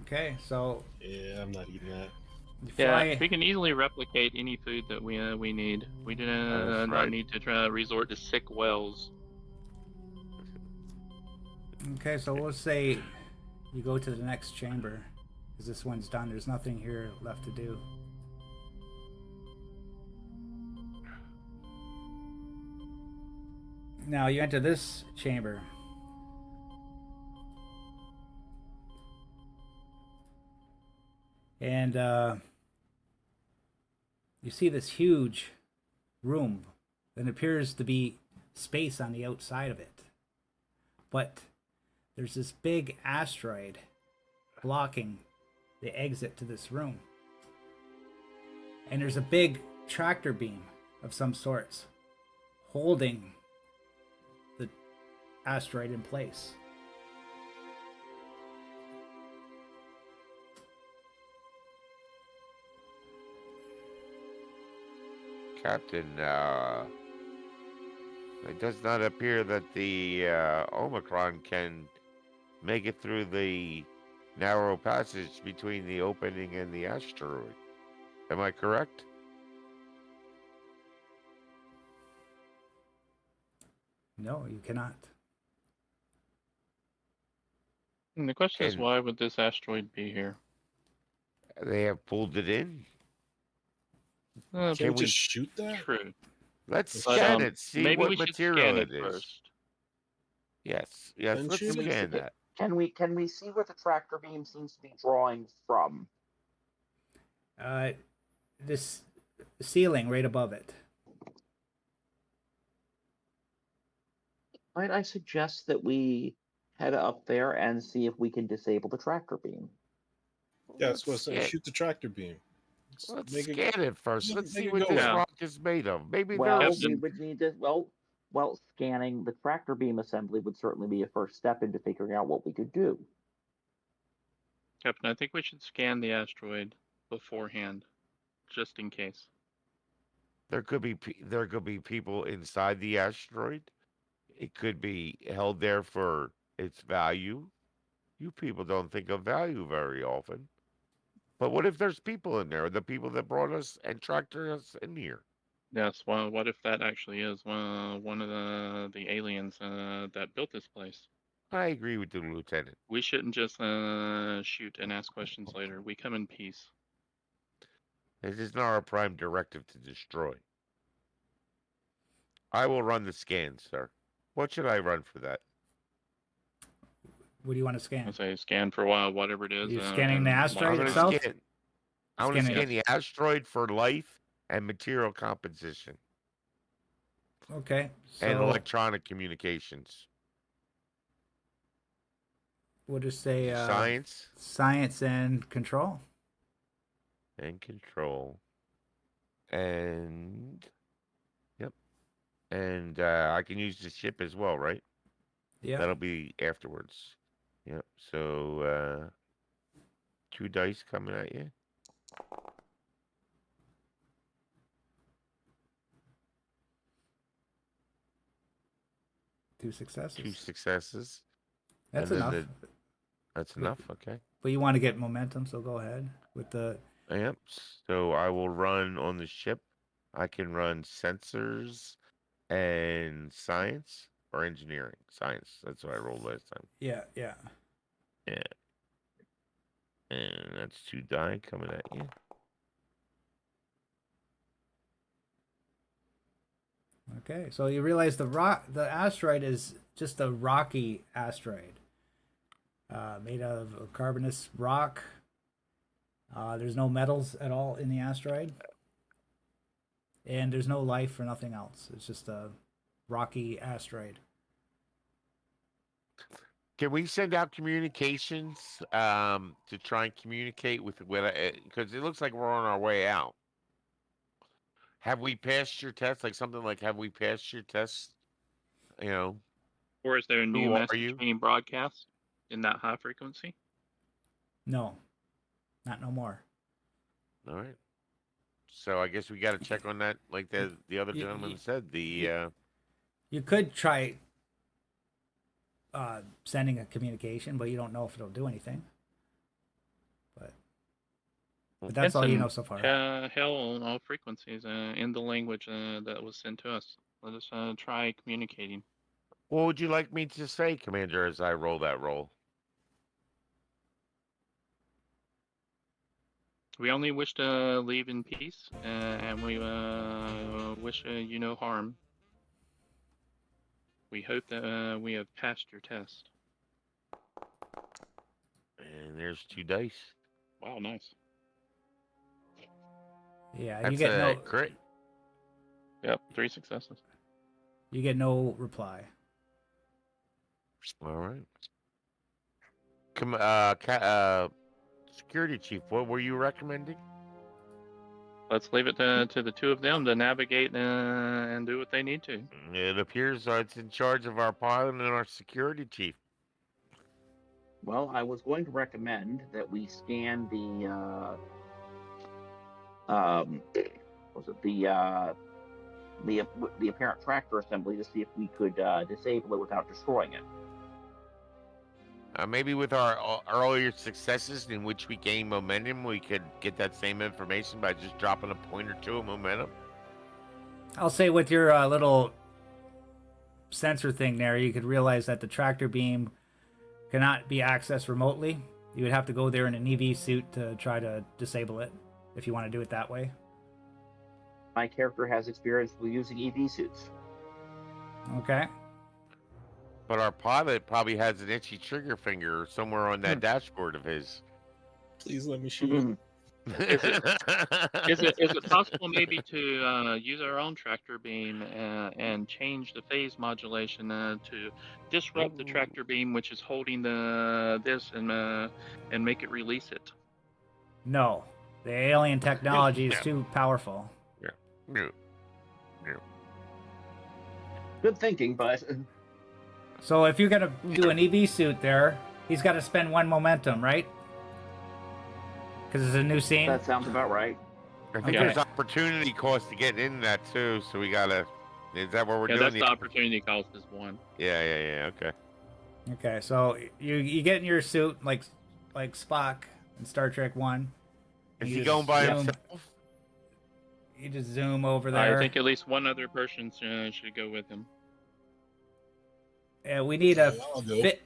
Okay, so Yeah, I'm not eating that. you Yeah, fly. we can easily replicate any food that we need. We do That's not right. need to try resort to sick wells. Okay, so we'll say you go to the next chamber, because this one's done. There's nothing here left to do. Now you enter this chamber. And you see this huge room that appears to be space on the outside of it. But there's this big asteroid blocking the exit to this room. And there's a big tractor beam of some sorts holding the asteroid in place. Captain, it does not appear that the Omicron can make it through the narrow passage between the opening and the asteroid. Am I correct? No, you cannot. And the question is, And- why would this asteroid be here? They have pulled it in. Can Can we we- just shoot that? True. Let's But, scan it, see maybe what we should material scan it it is. first. Yes, Then let's shoot it. scan that. Can we see where the tractor beam seems to be drawing from? This ceiling right above it. Might I suggest that we head up there and see if we can disable the tractor beam? Yeah, that's what I said. Let's Shoot the tractor beam. Let's Make it- scan it first. make Let's it see go what this away. rock is made of. Maybe Well, there's we would need to. Well, Well, scanning the tractor beam assembly would certainly be a first step into figuring out what we could do. Captain, I think we should scan the asteroid beforehand, just in case. There could be people inside the asteroid. It could be held there for its value. You people don't think of value very often. But what if there's people in there? The people that brought us and tracked us in here. Yes, well, what if that actually is one of the aliens that built this place? I agree with the lieutenant. We shouldn't just shoot and ask questions later. We come in peace. It is not our prime directive to destroy. I will run the scan, sir. What should I run for that? What do you want to scan? I say scan for whatever it is. You're scanning the and asteroid I'm mark gonna it. itself? scan. I want to Scanning- scan the asteroid for life and material composition Okay. So and electronic communications. we'll just say Science science and control. and control. And yep. And I can use the ship as well, right? Yeah. That'll be afterwards. Yep. So 2 dice coming at you. Two successes. 2 successes. That's and then enough. That's enough. Okay. But you want to get momentum, so go ahead with the. Yep. So I will run on the ship. I can run sensors and science or engineering. Science. That's what I rolled last time. Yeah, yeah. Yeah. And that's 2 die coming at you. Okay, so you realize the asteroid is just a rocky asteroid, made out of carbonous rock. There's no metals at all in the asteroid, and there's no life or nothing else. It's just a rocky asteroid. Can we send out communications to try and communicate with because it looks like we're on our way out. Have we passed your test? Like something like, have we passed your test? You know, Or is there a new Who are message you? being broadcast in that high frequency? No, not no more. all right. So I guess we got to check on that, like the other Y- gentleman y- said. The You could try sending a communication, but you don't know if it'll do anything. But that's all you know so far. Hell on all frequencies in the language that was sent to us. Let us try communicating. what would you like me to say, Commander, as I roll that roll? We only wish to leave in peace, and we wish you no harm. We hope that we have passed your test. And there's 2 dice. Wow, nice. Yeah, That's you get a no crit. Yep, 3 successes. you get no reply. All right. Security chief, what were you recommending? Let's leave it to the two of them to navigate and do what they need to. It appears it's in charge of our pilot and our security chief. Well, I was going to recommend that we scan the the apparent tractor assembly to see if we could disable it without destroying it. Maybe with our earlier successes in which we gain momentum, we could get that same information by just dropping a point or 2 of momentum. I'll say with your little sensor thing there, you could realize that the tractor beam cannot be accessed remotely. You would have to go there in an EV suit to try to disable it, if you want to do it that way. My character has experience with using EV suits. Okay. But our pilot probably has an itchy trigger finger somewhere on that dashboard of his. Please let me shoot. Is it possible maybe to use our own tractor beam and change the phase modulation to disrupt the tractor beam which is holding this and make it release it? No. The alien technology is Yeah. too powerful. No. Good thinking, but So if you're gonna do an EV suit there, he's got to spend 1 momentum, right? Because it's a new scene. that sounds about right. I think Okay. there's opportunity cost to get in that too, so we gotta. Is that what we're Yeah, doing? that's the opportunity cost is 1. Yeah. Okay. Okay, so you get in your suit like Spock in Star Trek 1. Is You he just going by zoom- himself? You just zoom over there. I think at least one other person should go with him. We need a I'll go. fit.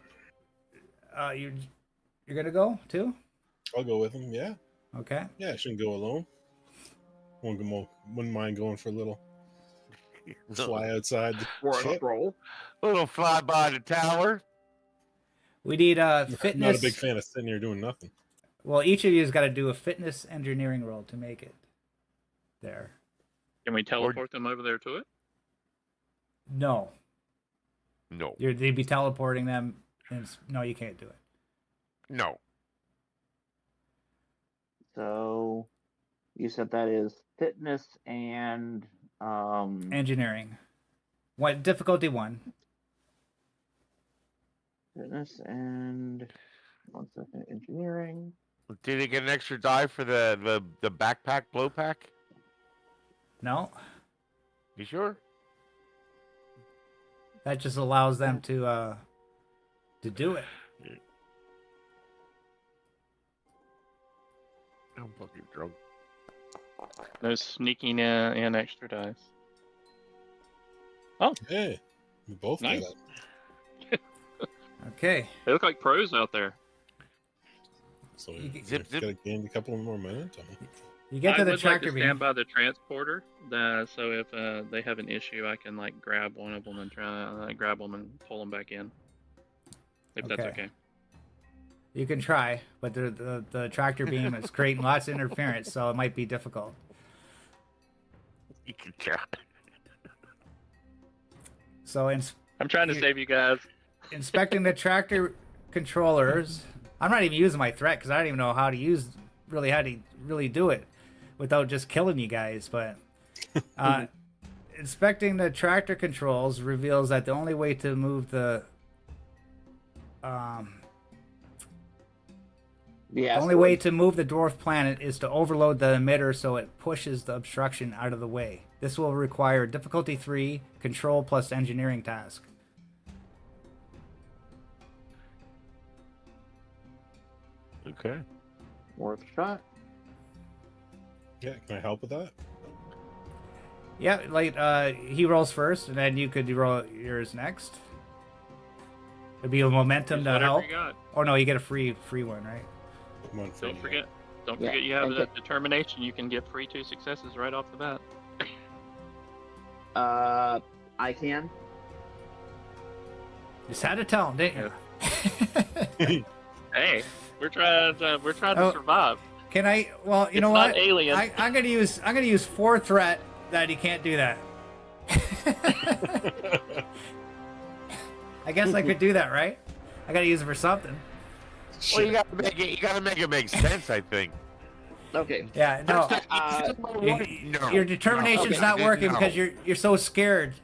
You're gonna go too? I'll go with him. Yeah. Okay. Yeah, I shouldn't go alone. Wouldn't mind going for a little fly outside the For a ship. stroll. Little fly by the tower. We need a I'm fitness. not a big fan of sitting here doing nothing. Well, each of you has got to do a fitness engineering roll to make it there. Can we teleport them over there to it? No, No. they'd be teleporting them. No, you can't do it. No. So you said that is fitness and Engineering. What difficulty 1? fitness and 1 second engineering. Did he get an extra die for the backpack blow pack? No, You sure? that just allows them to do it. I'm fucking drunk. No sneaking in extra dice. Hey, we both Nice. got it. Okay. They look like pros out there. So You we zip. gotta gain a couple more momentum. You get to I the would like tractor to beam. stand by the transporter, so if they have an issue, I can like grab one of them and grab them and pull them back in. If that's Okay. okay. You can try, but the tractor beam is creating lots of interference, so it might be difficult. You can try. So I'm trying to save you guys. inspecting the tractor controllers. I'm not even using my threat because I don't even know how to really do it without just killing you guys. But inspecting the tractor controls reveals that the only way to move the dwarf planet is to overload the emitter so it pushes the obstruction out of the way. This will require difficulty 3, control plus engineering task. Okay. Worth a shot. Yeah, can I help with that? Yeah, like he rolls first, and then you could roll yours next. It'd be a momentum Use to whatever help. you got. Oh no, you get a free one, right? One for Don't you. forget. Don't Yeah, forget you have and the determination. You can get free 2 successes right off the bat. I can. Just had to tell him, didn't you? Hey, we're trying Oh. to survive. Can I? Well, you It's know not what? alien. I'm gonna use 4 threat that he can't do that. I guess I could do that, right? I gotta use it for something. Well, you gotta make it make sense. I think. Okay. Yeah, no. No. Your determination's Okay. not working No. because you're so scared.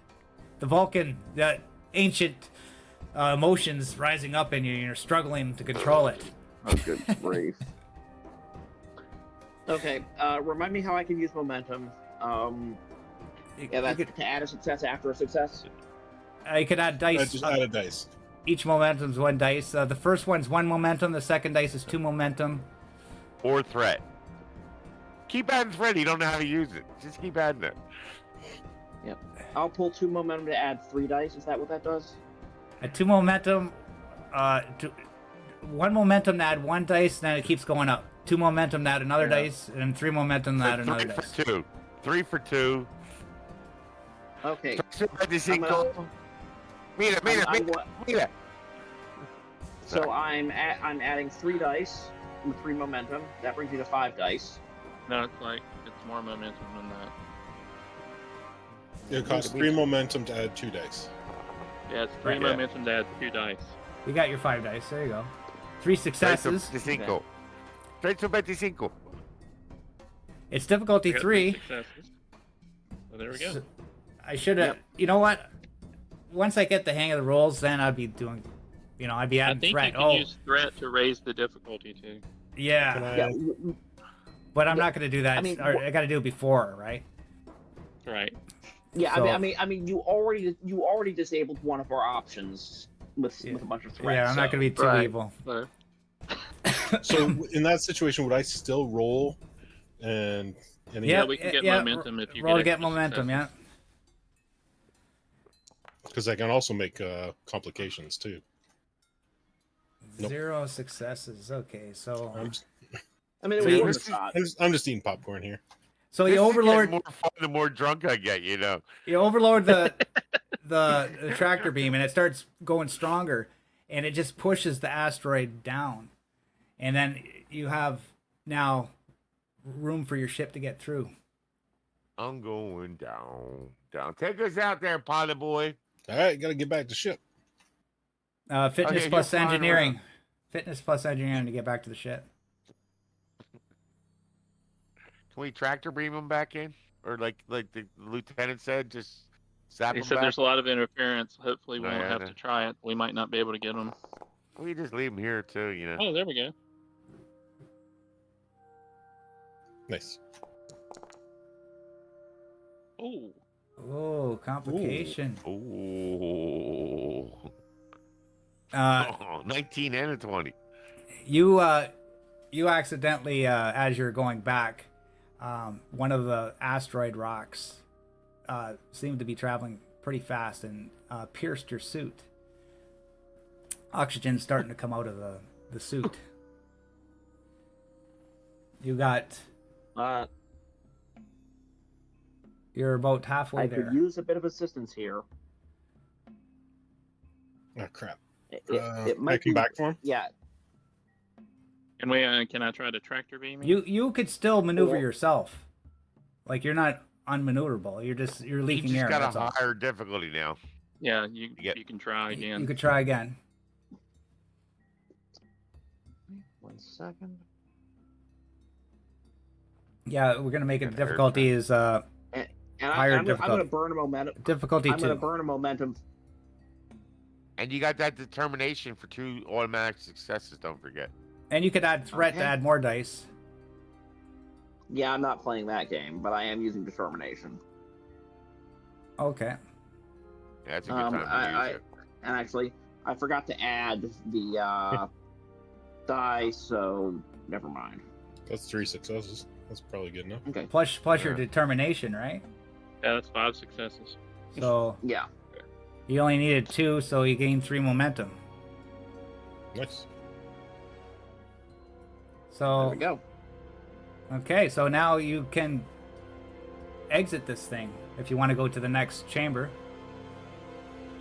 The Vulcan, that ancient emotions rising up in you, and you're struggling to control it. Oh, good grief. Okay. Remind me how I can use momentum. Yeah, that's to add a success after a success. You could add dice. Just add a dice. Each momentum's 1 dice. The first one's 1 momentum. The second dice is 2 momentum. Or threat. Keep adding threat. You don't know how to use it. Just keep adding it. Yep. I'll pull 2 momentum to add 3 dice. Is that what that does? At 2 momentum, 1 momentum to add 1 dice, then it keeps going up. 2 momentum to add another Yeah. dice, and 3 momentum to So add another 3 dice. for 2. 3 for 2. Okay. Mira. So I'm adding 3 dice with 3 momentum. That brings me to 5 dice. No, it's more momentum than that. It costs 3 momentum to add 2 dice. Yeah, it's 3 Yeah. momentum to add 2 dice. You got your 5 dice. There you go. 3 successes. 25. 25. It's difficulty I got 3. successes. So there we go. So I should have. You know what? once I get the hang of the rules, then I'd be doing, I'd be I adding think threat. you can Oh, use threat to raise the difficulty too. yeah. Can Yeah, I? But I'm not going to do that. I mean, I got to do it before, right? Right. yeah. So- I mean, you already disabled one of our options with a bunch of threats. Yeah, I'm not so- going to be too Right. evil. So, So in that situation, would I still roll? And Yeah, we can get momentum if you roll to get get extra momentum. successes. because I can also make complications too. Yeah. Nope. 0 successes. Okay, so I'm just, I mean, it So was you- worth a shot. I'm just eating popcorn here. so This you is overload getting more fun the more drunk I get. you overload the tractor beam, and it starts going stronger, and it just pushes the asteroid down, and then you have now room for your ship to get through. I'm going down. Take us out there, pilot boy. All right, got to get back to ship. Fitness you're plus flying engineering. around. Fitness plus engineering to get back to the ship. Can we tractor beam him back in, or like the lieutenant said, just zap He him said back? there's a lot of interference. Hopefully, we Oh, won't yeah, have no. to try it. We might not be able to get them. We just leave him here too. Oh, there we go. Nice. Oh, Oh, complication. Ooh. Uh, 19 and a 20. you accidentally, as you're going back, one of the asteroid rocks seemed to be traveling pretty fast and pierced your suit. Oxygen's starting to come out of the suit. You got. You're about halfway I there. could use a bit of assistance here. Oh crap! It I might come be, back for him. Yeah, can we? Can I try to tractor beam him? You could still maneuver Or- yourself. Like you're not unmaneuverable. You're You leaking just air. got That's a all. higher difficulty now. Yeah, you Yep. you can try again. You could try again. 1 second. Yeah, we're gonna make it An air difficulty is And Higher I'm gonna difficulty. burn a momentum. difficulty I'm gonna 2. burn a momentum. And you got that determination for 2 automatic successes, don't forget. And you could add threat to Okay. add more dice. Yeah, I'm not playing that game, but I am using determination. Okay. Yeah, that's a good time to use it. And actually, I forgot to add the die, so never mind. That's 3 successes. That's probably good enough. Okay. Plus your Yeah. determination, right? Yeah, that's 5 successes. So Yeah. you only needed 2, so you gained 3 momentum. Nice. There So we go. okay, so now you can exit this thing if you want to go to the next chamber.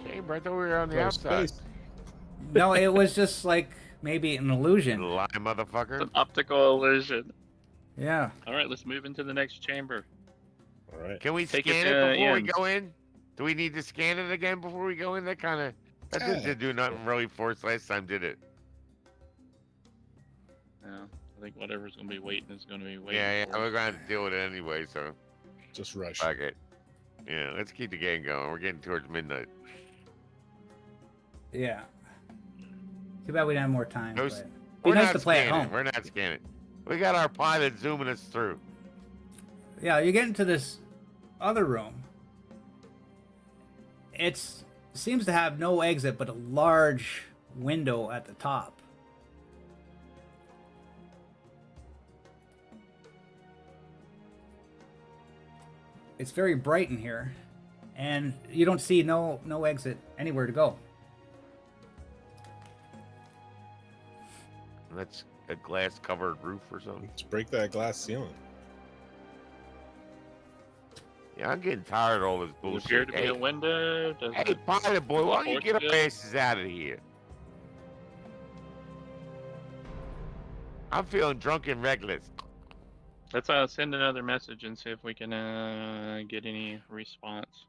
Chamber, I thought we were on the Go to outside. space. No, it was just like maybe an illusion. Lie, It's motherfucker. an optical illusion. Yeah. All right, let's move into the next chamber. All right. Can we Take it scan to it before we end. go in? Do we need to scan it again before we go in? That didn't do nothing really for us last time, did it? Yeah, I think whatever's gonna be waiting is gonna be waiting. Yeah, for we're us. gonna have to deal with it anyway, so Just rush. fuck it. Yeah, let's keep the game going. We're getting towards midnight. Yeah. Too bad we didn't have more time. No, But it'd be We're nice not to play at scanning. home. We're not scanning. We got our pilot zooming us through. Yeah, you get into this other room. It seems to have no exit but a large window at the top. It's very bright in here, and you don't see no exit anywhere to go. That's a glass covered roof or something. Let's break that glass ceiling. Yeah, I'm getting tired of all this Does it appear bullshit. to be a window? Does Hey, it... pilot boy, why don't you get our Portugal? asses out of here? I'm feeling drunk and reckless. Let's send another message and see if we can get any response.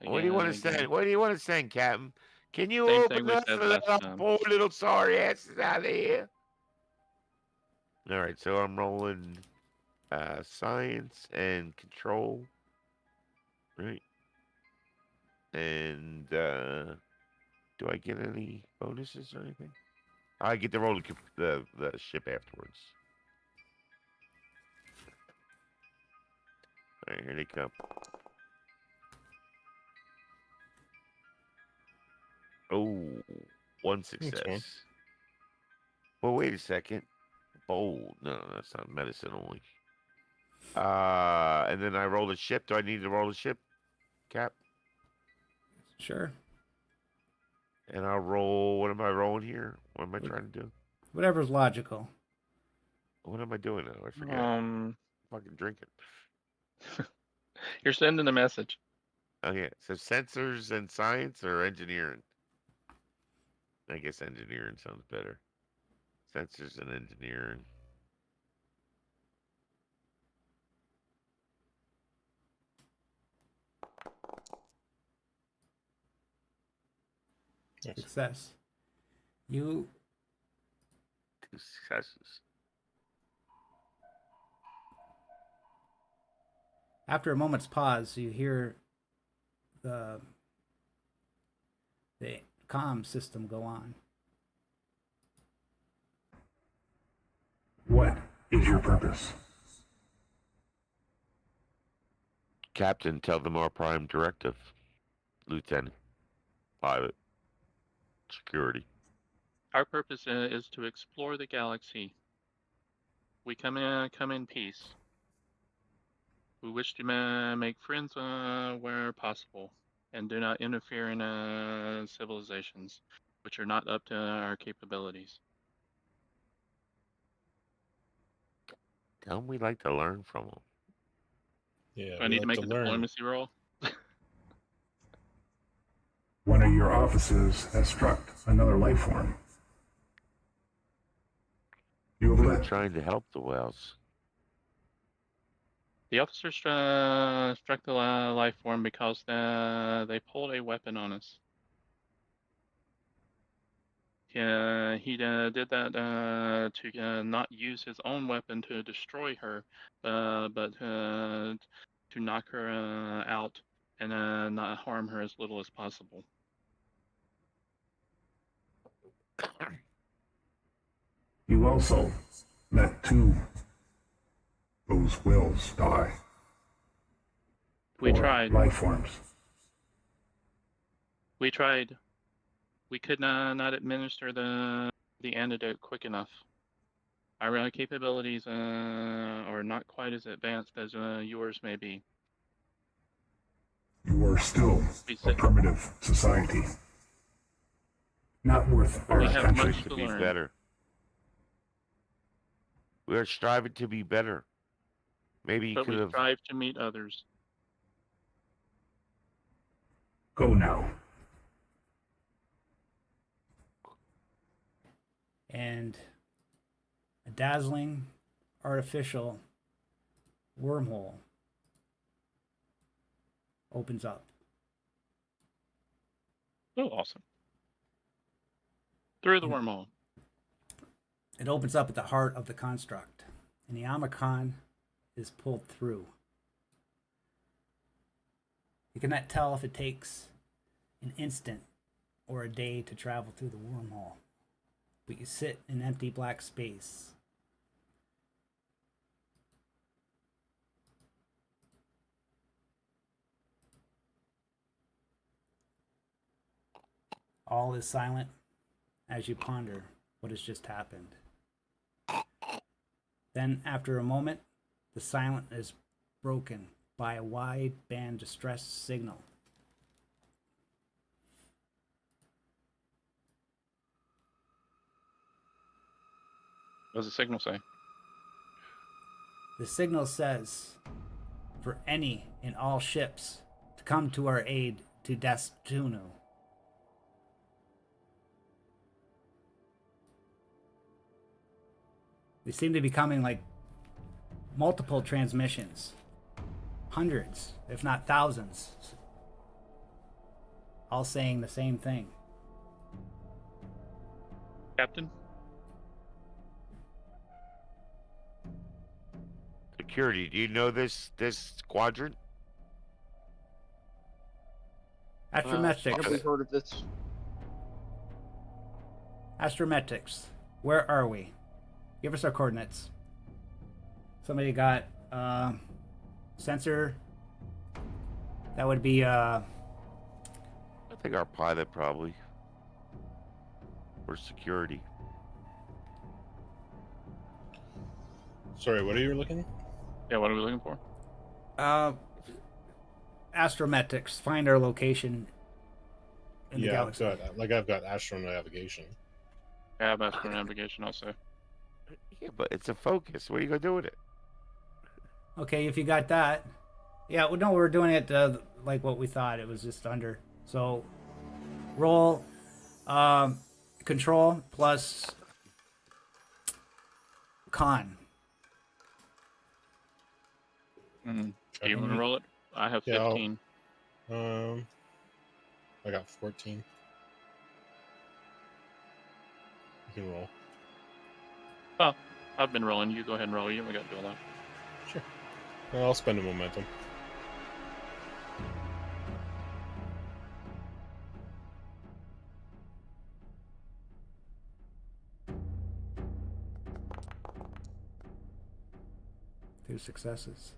What do you want to Again, send? What do you want to send, Captain? Can you Same thing open we us said and let last our time. poor little sorry asses out of here? All right, so I'm rolling science and control. Right. And do I get any bonuses or anything? I get to roll the ship afterwards. All right, here they come. Oh, one success. one. Well, wait a second. Bold. No, that's not medicine only. And then I roll the ship. Do I need to roll the ship, Cap? Sure. And I'll roll. What am I rolling here? What am I trying to do? Whatever's logical. What am I doing now? I forget. Fucking drinking. You're sending a message. Okay, so sensors and science or engineering? I guess engineering sounds better. Sensors and engineering. Yes. Success. You 2 successes. After a moment's pause, you hear the comm system go on. What is your purpose? Captain, tell them our prime directive. Lieutenant. Pilot. Security. Our purpose is to explore the galaxy. We come in peace. We wish to make friends where possible, and do not interfere in civilizations which are not up to our capabilities. Tell them we like to learn from them. Yeah, Do I we need like to make to a learn. diplomacy roll? One of your officers has struck another life form. You have We were let trying to help the whales. The officer struck the life form because they pulled a weapon on us. He did that to not use his own weapon to destroy her, but to knock her out and not harm her as little as possible. You also let two those whales die. We Or tried. life forms. We tried. We could not administer the antidote quick enough. Our capabilities are not quite as advanced as yours may be. You are still a primitive society. Not worth our We have attention. much To to be learn. better. We are striving to be better. Maybe you But could we have. strive to meet others. Go now. And a dazzling artificial wormhole opens up. Oh, awesome. Through the wormhole. It opens up at the heart of the construct, and the Omicron is pulled through. You cannot tell if it takes an instant or a day to travel through the wormhole, but you sit in empty black space. All is silent as you ponder what has just happened. Then, after a moment, the silence is broken by a wide-band distress signal. What does the signal say? The signal says, for any and all ships to come to our aid to Destunu. They seem to be coming like multiple transmissions. Hundreds, if not thousands. All saying the same thing. Captain? Security, do you know this quadrant? Astrometrics. Have we heard of this? Astrometrics. Where are we? Give us our coordinates. Somebody got sensor. That would be I think our pilot probably. Or security. Sorry, what are you looking? Yeah, what are we looking for? astrometrics. Find our location in the Yeah, galaxy. I've got astronavigation. I have astronavigation also. Yeah, but it's a focus. What are you gonna do with it? Okay, if you got that. Yeah, well, no, we're doing it like what we thought. It was just under. So, roll control plus con. Do you want to roll it? I have 15. I got 14. You can roll. Oh, I've been rolling. You go ahead and roll. You haven't got to do all that. Sure. Well, I'll spend a momentum. Two successes.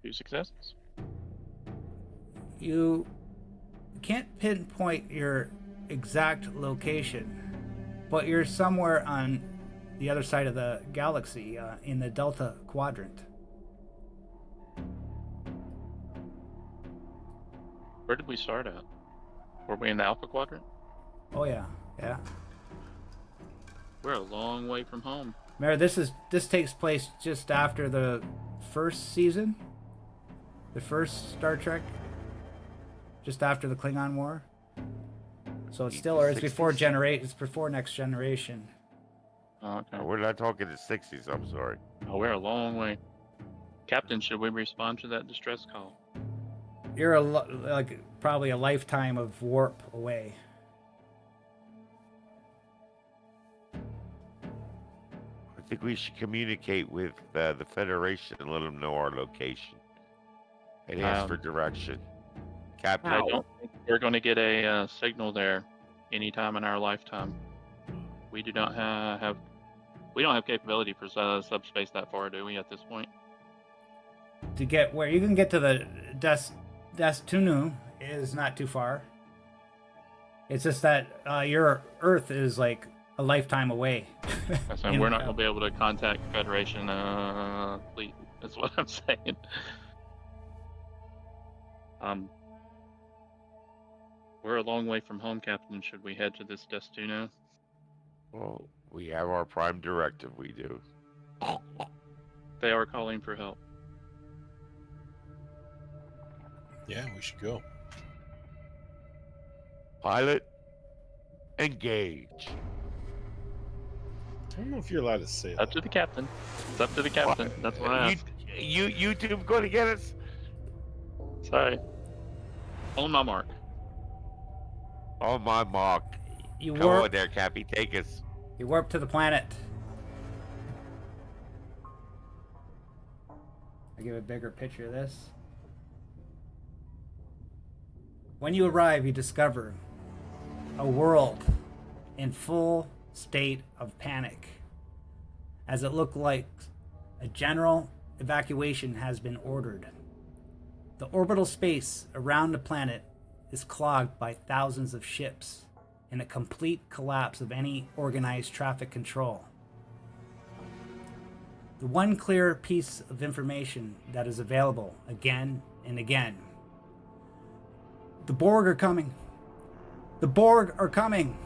2 successes. You can't pinpoint your exact location, but you're somewhere on the other side of the galaxy, in the Delta Quadrant. Where did we start at? Were we in the Alpha Quadrant? Oh yeah, yeah. We're a long way from home. Mara, this takes place just after the first season, the first Star Trek, just after the Klingon War. So it's still, or it's before it's before Next Generation. Oh, okay. We're not talking the 60s, I'm sorry. Oh, we're a long way. Captain, should we respond to that distress call? You're like probably a lifetime of warp away. I think we should communicate with the Federation and let them know our location. And ask for direction. Captain. I don't think we're going to get a signal there anytime in our lifetime. We do not we don't have capability for subspace that far, do we, at this point? To get where you can get to the Destunu is not too far. It's just that your Earth is like a lifetime away. So we're not going to be able to contact Federation fleet. That's what I'm saying. We're a long way from home, Captain. Should we head to this Destino? Well, we have our prime directive, we do. They are calling for help. Yeah, we should go. Pilot, engage. I don't know if you're allowed to say that. Up to the captain. It's up to the captain. That's what I asked. You two going to get us? Sorry. On my mark. On my mark. You Come warp. on there, Cappy. Take us. You warp to the planet. I'll give a bigger picture of this. When you arrive, you discover a world in full state of panic, as it looked like a general evacuation has been ordered. The orbital space around the planet is clogged by thousands of ships and a complete collapse of any organized traffic control. The one clear piece of information that is available again and again: the Borg are coming. The Borg are coming.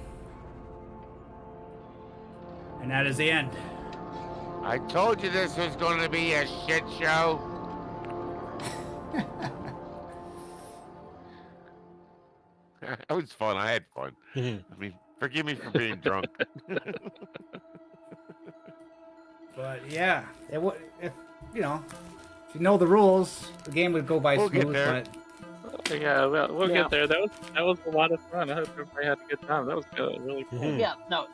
And that is the end. I told you this was going to be a shit show. That was fun. I had fun. I mean, forgive me for being drunk. But yeah, if you know the rules, the game would go by We'll get smooth. there. But Yeah, we'll Yeah. get there. That was a lot of fun. I hope everybody had a good time. That was good. Really cool. Mhm. Yeah, no.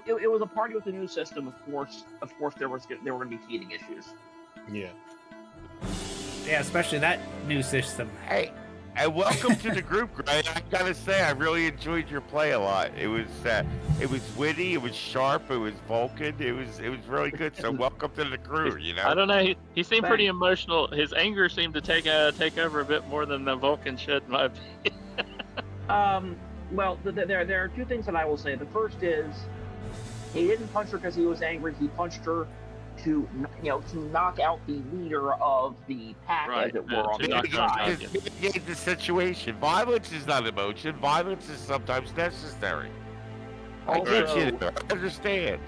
It was a party with the new system. Of course, there were going to be teething issues. Yeah. yeah, especially that new system. Hey, And welcome to the group, Greg. I gotta say, I really enjoyed your play a lot. It was witty, it was sharp, it was Vulcan, it was really good. So welcome to the crew. You know. I don't know. He seemed pretty Thanks. emotional. His anger seemed to take over a bit more than the Vulcan should, in my opinion. Well, there are two things that I will say. The first is he didn't punch her because he was angry. He punched her to knock out the leader of the pack, Right, as it were, to on the knock other out side. Guardian. Mitigate the situation. Violence is not emotion. Violence is sometimes necessary. I get you. Also, I understand.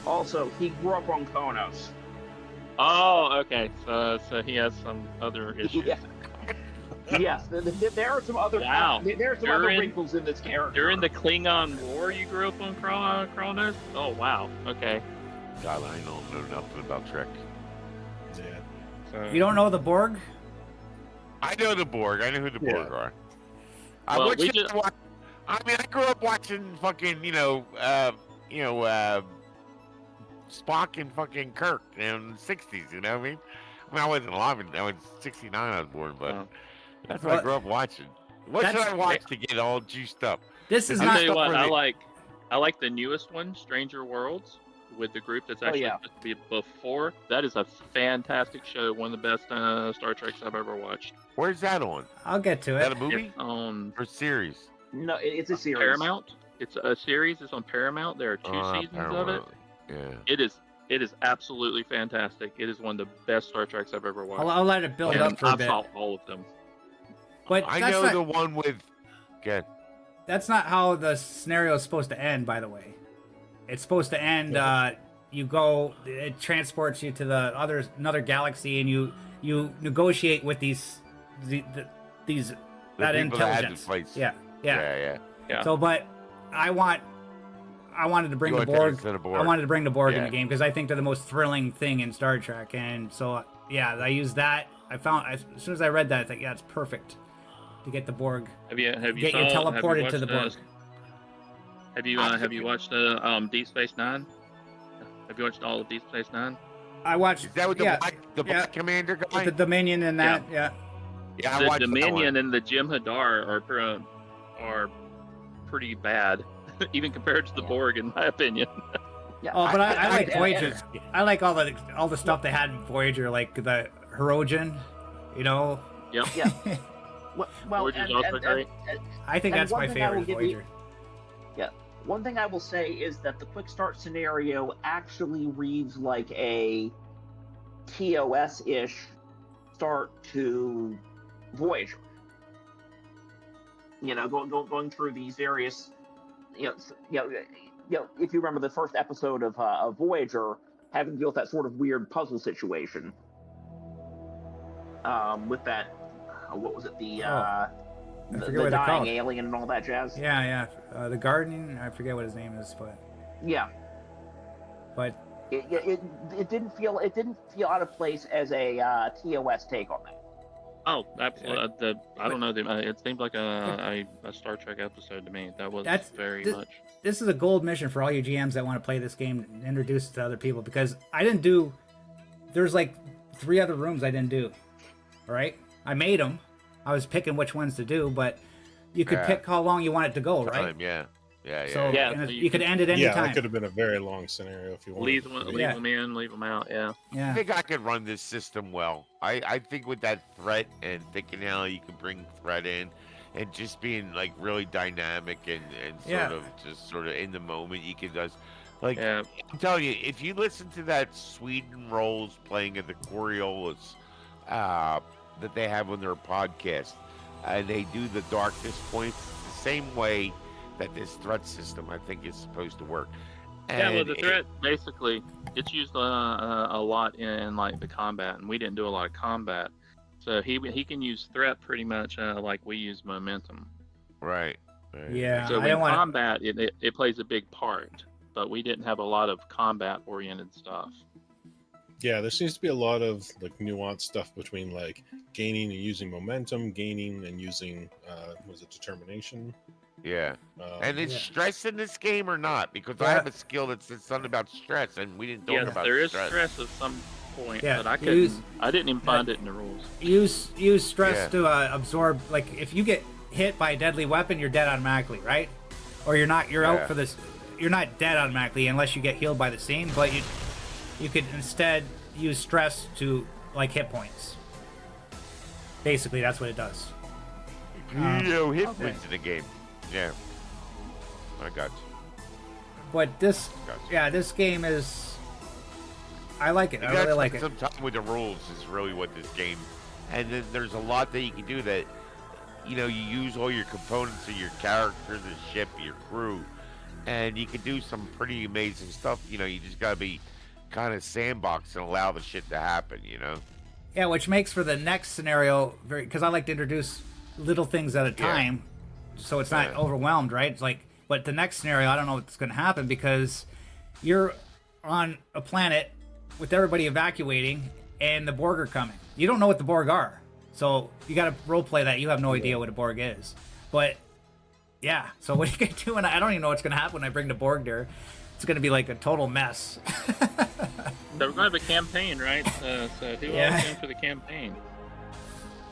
also, he grew up on Konos. Oh, okay. So he has some other issues. Yeah. Yes, there are some other Wow. there are some You're other in- wrinkles in this character. During the Klingon War, you grew up on Kronos? Oh, wow. Okay. God, I don't know nothing about Trek. Yeah. So, You don't know the Borg? I know the Borg. I know who the Borg are. Well, I we just- I grew up watching fucking, Spock and fucking Kirk in the 60s, you know what I mean? I wasn't alive, I was 69 I was born, but Oh. that's what I What- grew up watching. What should That's- I watch to get all juiced up? This is I'll I'll not. tell you what, really- I like the newest one, Stranger Worlds, with the group that's actually yeah. supposed to be before. That is a fantastic show, one of the best Star Treks I've ever watched. Where's that on? I'll get to Is that it. a movie It's on or series? No, it's a series. Paramount. It's a series. It's on Paramount. There are two seasons of it. Yeah. It is absolutely fantastic. It is one of the best Star Treks I've ever watched. I'll let it build And up for a I've bit. saw all of them. But I that's know not, the one with. Good. that's not how the scenario is supposed to end, by the way. It's supposed to end. You go. It transports you to another galaxy, and you negotiate with these that people intelligence. that had the place. Yeah. Yeah. Yeah. So, but I wanted to bring You the want Borg. to the Borg. I wanted to bring the Borg in Yeah. the game because I think they're the most thrilling thing in Star Trek, and so yeah, I used that. As soon as I read that, I thought, yeah, it's perfect to get the Borg. Have you Get you saw- have you teleported to the watched, Borg. have you watched Deep Space Nine? Have you watched all of Deep Space Nine? I watched. Is that with the yeah, black commander guy? with the Dominion and that. Yeah. Yeah, I The watched that Dominion one. and the Jem'Hadar are pretty bad, even compared to the Borg, in my opinion. Yeah, Oh, but I like I- Voyager. I like all the stuff they had in Voyager, like the Hirogen. You know. Yep. Yeah. Well, Voyager's also great. I think And that's one my thing I will favorite. give you- Voyager. One thing I will say is that the quick start scenario actually reads like a TOS-ish start to Voyager. Going through these various, if you remember the first episode of Voyager, having to deal with that sort of weird puzzle situation. With that, what was it? I forget what they're dying called. alien and all that jazz. Yeah. The Guardian. I forget what his name is, Yeah. but It didn't feel out of place as a TOS take on that. Oh, absolutely. I don't know. It seemed like a Star Trek episode to me. That was very much. this is a gold mission for all you GMs that want to play this game and introduce it to other people, because I didn't do. There's like 3 other rooms I didn't do. All right, I made them. I was picking which ones to do, but you could Yeah. pick how long you want it to go, right? Time, yeah. So Yeah, and so you you could can- end it any Yeah, that time. could have been a very long scenario if you wanted. Leave Yeah. them in, leave them out. Yeah. I Yeah. think I could run this system well. I think with that threat and thinking how you can bring threat in and just being like really dynamic and Yeah. sort of in the moment, you can just like Yeah. I'm telling you, if you listen to that Sweden Rolls playing at the Coriolis that they have on their podcast, and they do the darkness points the same way that this threat system I think is supposed to work. Yeah, well, And the threat basically it's used a lot in like the combat, and we didn't do a lot of combat, so he can use threat pretty much like we use momentum. right. Yeah. So I in don't want. combat, it plays a big part, but we didn't have a lot of combat-oriented stuff. Yeah, there seems to be a lot of like nuanced stuff between like gaining and using momentum, gaining and using was it determination? Yeah. And is Yeah. stress in this game or not? Because I Yeah. have a skill that says something about stress, and we didn't talk Yes, about there is stress. stress at some point, Yeah, but I use- couldn't. I didn't even find it in the rules. Use stress Yeah. to absorb. Like if you get hit by a deadly weapon, you're dead automatically, right? Or you're not. You're Yeah. out for this. You're not dead automatically unless you get healed by the scene. But you could instead use stress to like hit points. Basically, that's what it does. Hit okay. points in the game. Yeah. I got you. But this, Gotcha. yeah, this game is. I like it. I really like it. Some time with the rules is really what this game, and then there's a lot that you can do that, you use all your components of your character, the ship, your crew, and you can do some pretty amazing stuff. You just gotta be kind of sandbox and allow the shit to happen. Yeah, which makes for the next scenario very, because I like to introduce little things at a time, so it's not Yeah. overwhelmed, right? It's like, but the next scenario, I don't know what's going to happen because you're on a planet with everybody evacuating and the Borg are coming. You don't know what the Borg are, so you got to role play that you have no idea what a Borg is. But yeah, so what are you going to do? And I don't even know what's going to happen when I bring the Borg there. It's going to be like a total mess. So we're going to have a campaign, right? So who Yeah. else in for the campaign?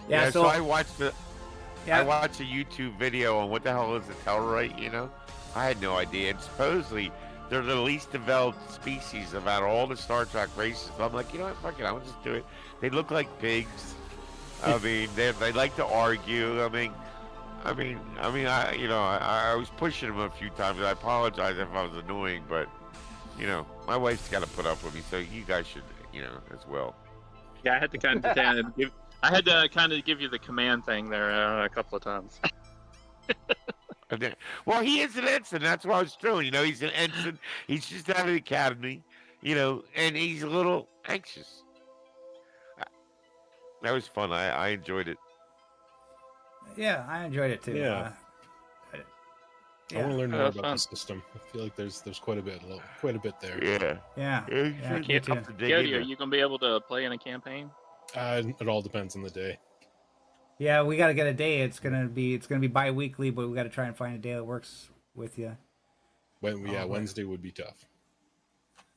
Yeah, so I watched yeah, I watched a YouTube video on what the hell is a Telrite. I had no idea. And supposedly they're the least developed species of out of all the Star Trek races. So I'm like, you know what, fuck it, I'll just do it. They look like pigs. I mean, they like to argue. I was pushing them a few times. I apologize if I was annoying, but my wife's got to put up with me, so you guys should, as well. Yeah, I had to kind of give you the command thing there a couple of times. Well, he is an ensign. That's what I was doing. He's an ensign. He's just out of the academy, and he's a little anxious. That was fun. I enjoyed it. yeah, I enjoyed it too. Yeah. I want to learn more that's about fun. the system. I feel like there's quite a bit there. Yeah. yeah, You yeah, should me get too. up to dig Cody, in are there. you going to be able to play in a campaign? It all depends on the day. Yeah, we got to get a day. It's gonna be bi-weekly, but we got to try and find a day that works with you. Wednesday would be tough.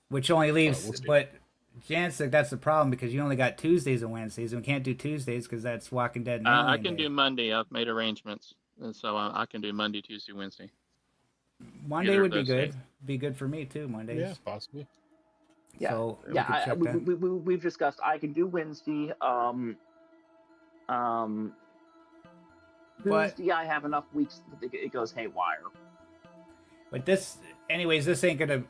Which only leaves, we'll see. but Jancic, that's the problem because you only got Tuesdays and Wednesdays, and we can't do Tuesdays because that's Walking Dead. and I Alien can Day. do Monday. I've made arrangements. And so I can do Monday, Tuesday, Wednesday. Monday either would of be those good. days. Be good for me too. Mondays. Yeah, possibly. Yeah, So we yeah. could check that. We've discussed. I can do Wednesday. But- Tuesday, I have enough weeks that it goes haywire. But this, anyways, this ain't gonna.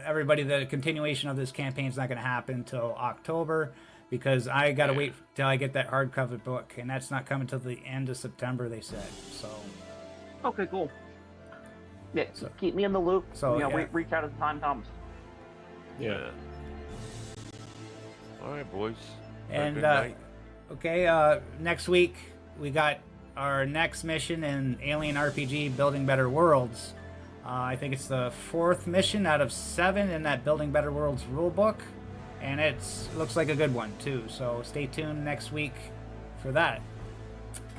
Everybody, the continuation of this campaign is not gonna happen until October because I gotta wait till I get that hardcover book, and that's not coming till the end of September. They said so. Okay, cool. Yeah, So- keep me in the loop. so, yeah. Reach out as the time comes. Yeah. All right, boys. Have a And good night. okay, next week we got our next mission in Alien RPG Building Better Worlds. I think it's the 4th mission out of 7 in that Building Better Worlds rulebook, and looks like a good one too. So stay tuned next week for that.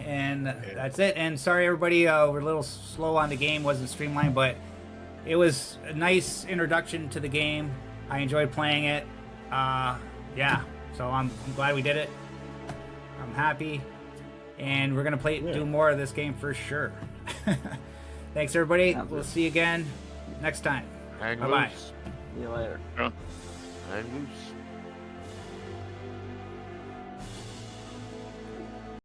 And that's it. And sorry everybody, we're a little slow on the game, wasn't streamlined, but it was a nice introduction to the game. I enjoyed playing it. Yeah, so I'm glad we did it. I'm happy, and we're gonna do more of this game for sure. Thanks everybody. Sounds We'll good. see you again next time. Hang Bye-bye. loose. See you later. Hang loose.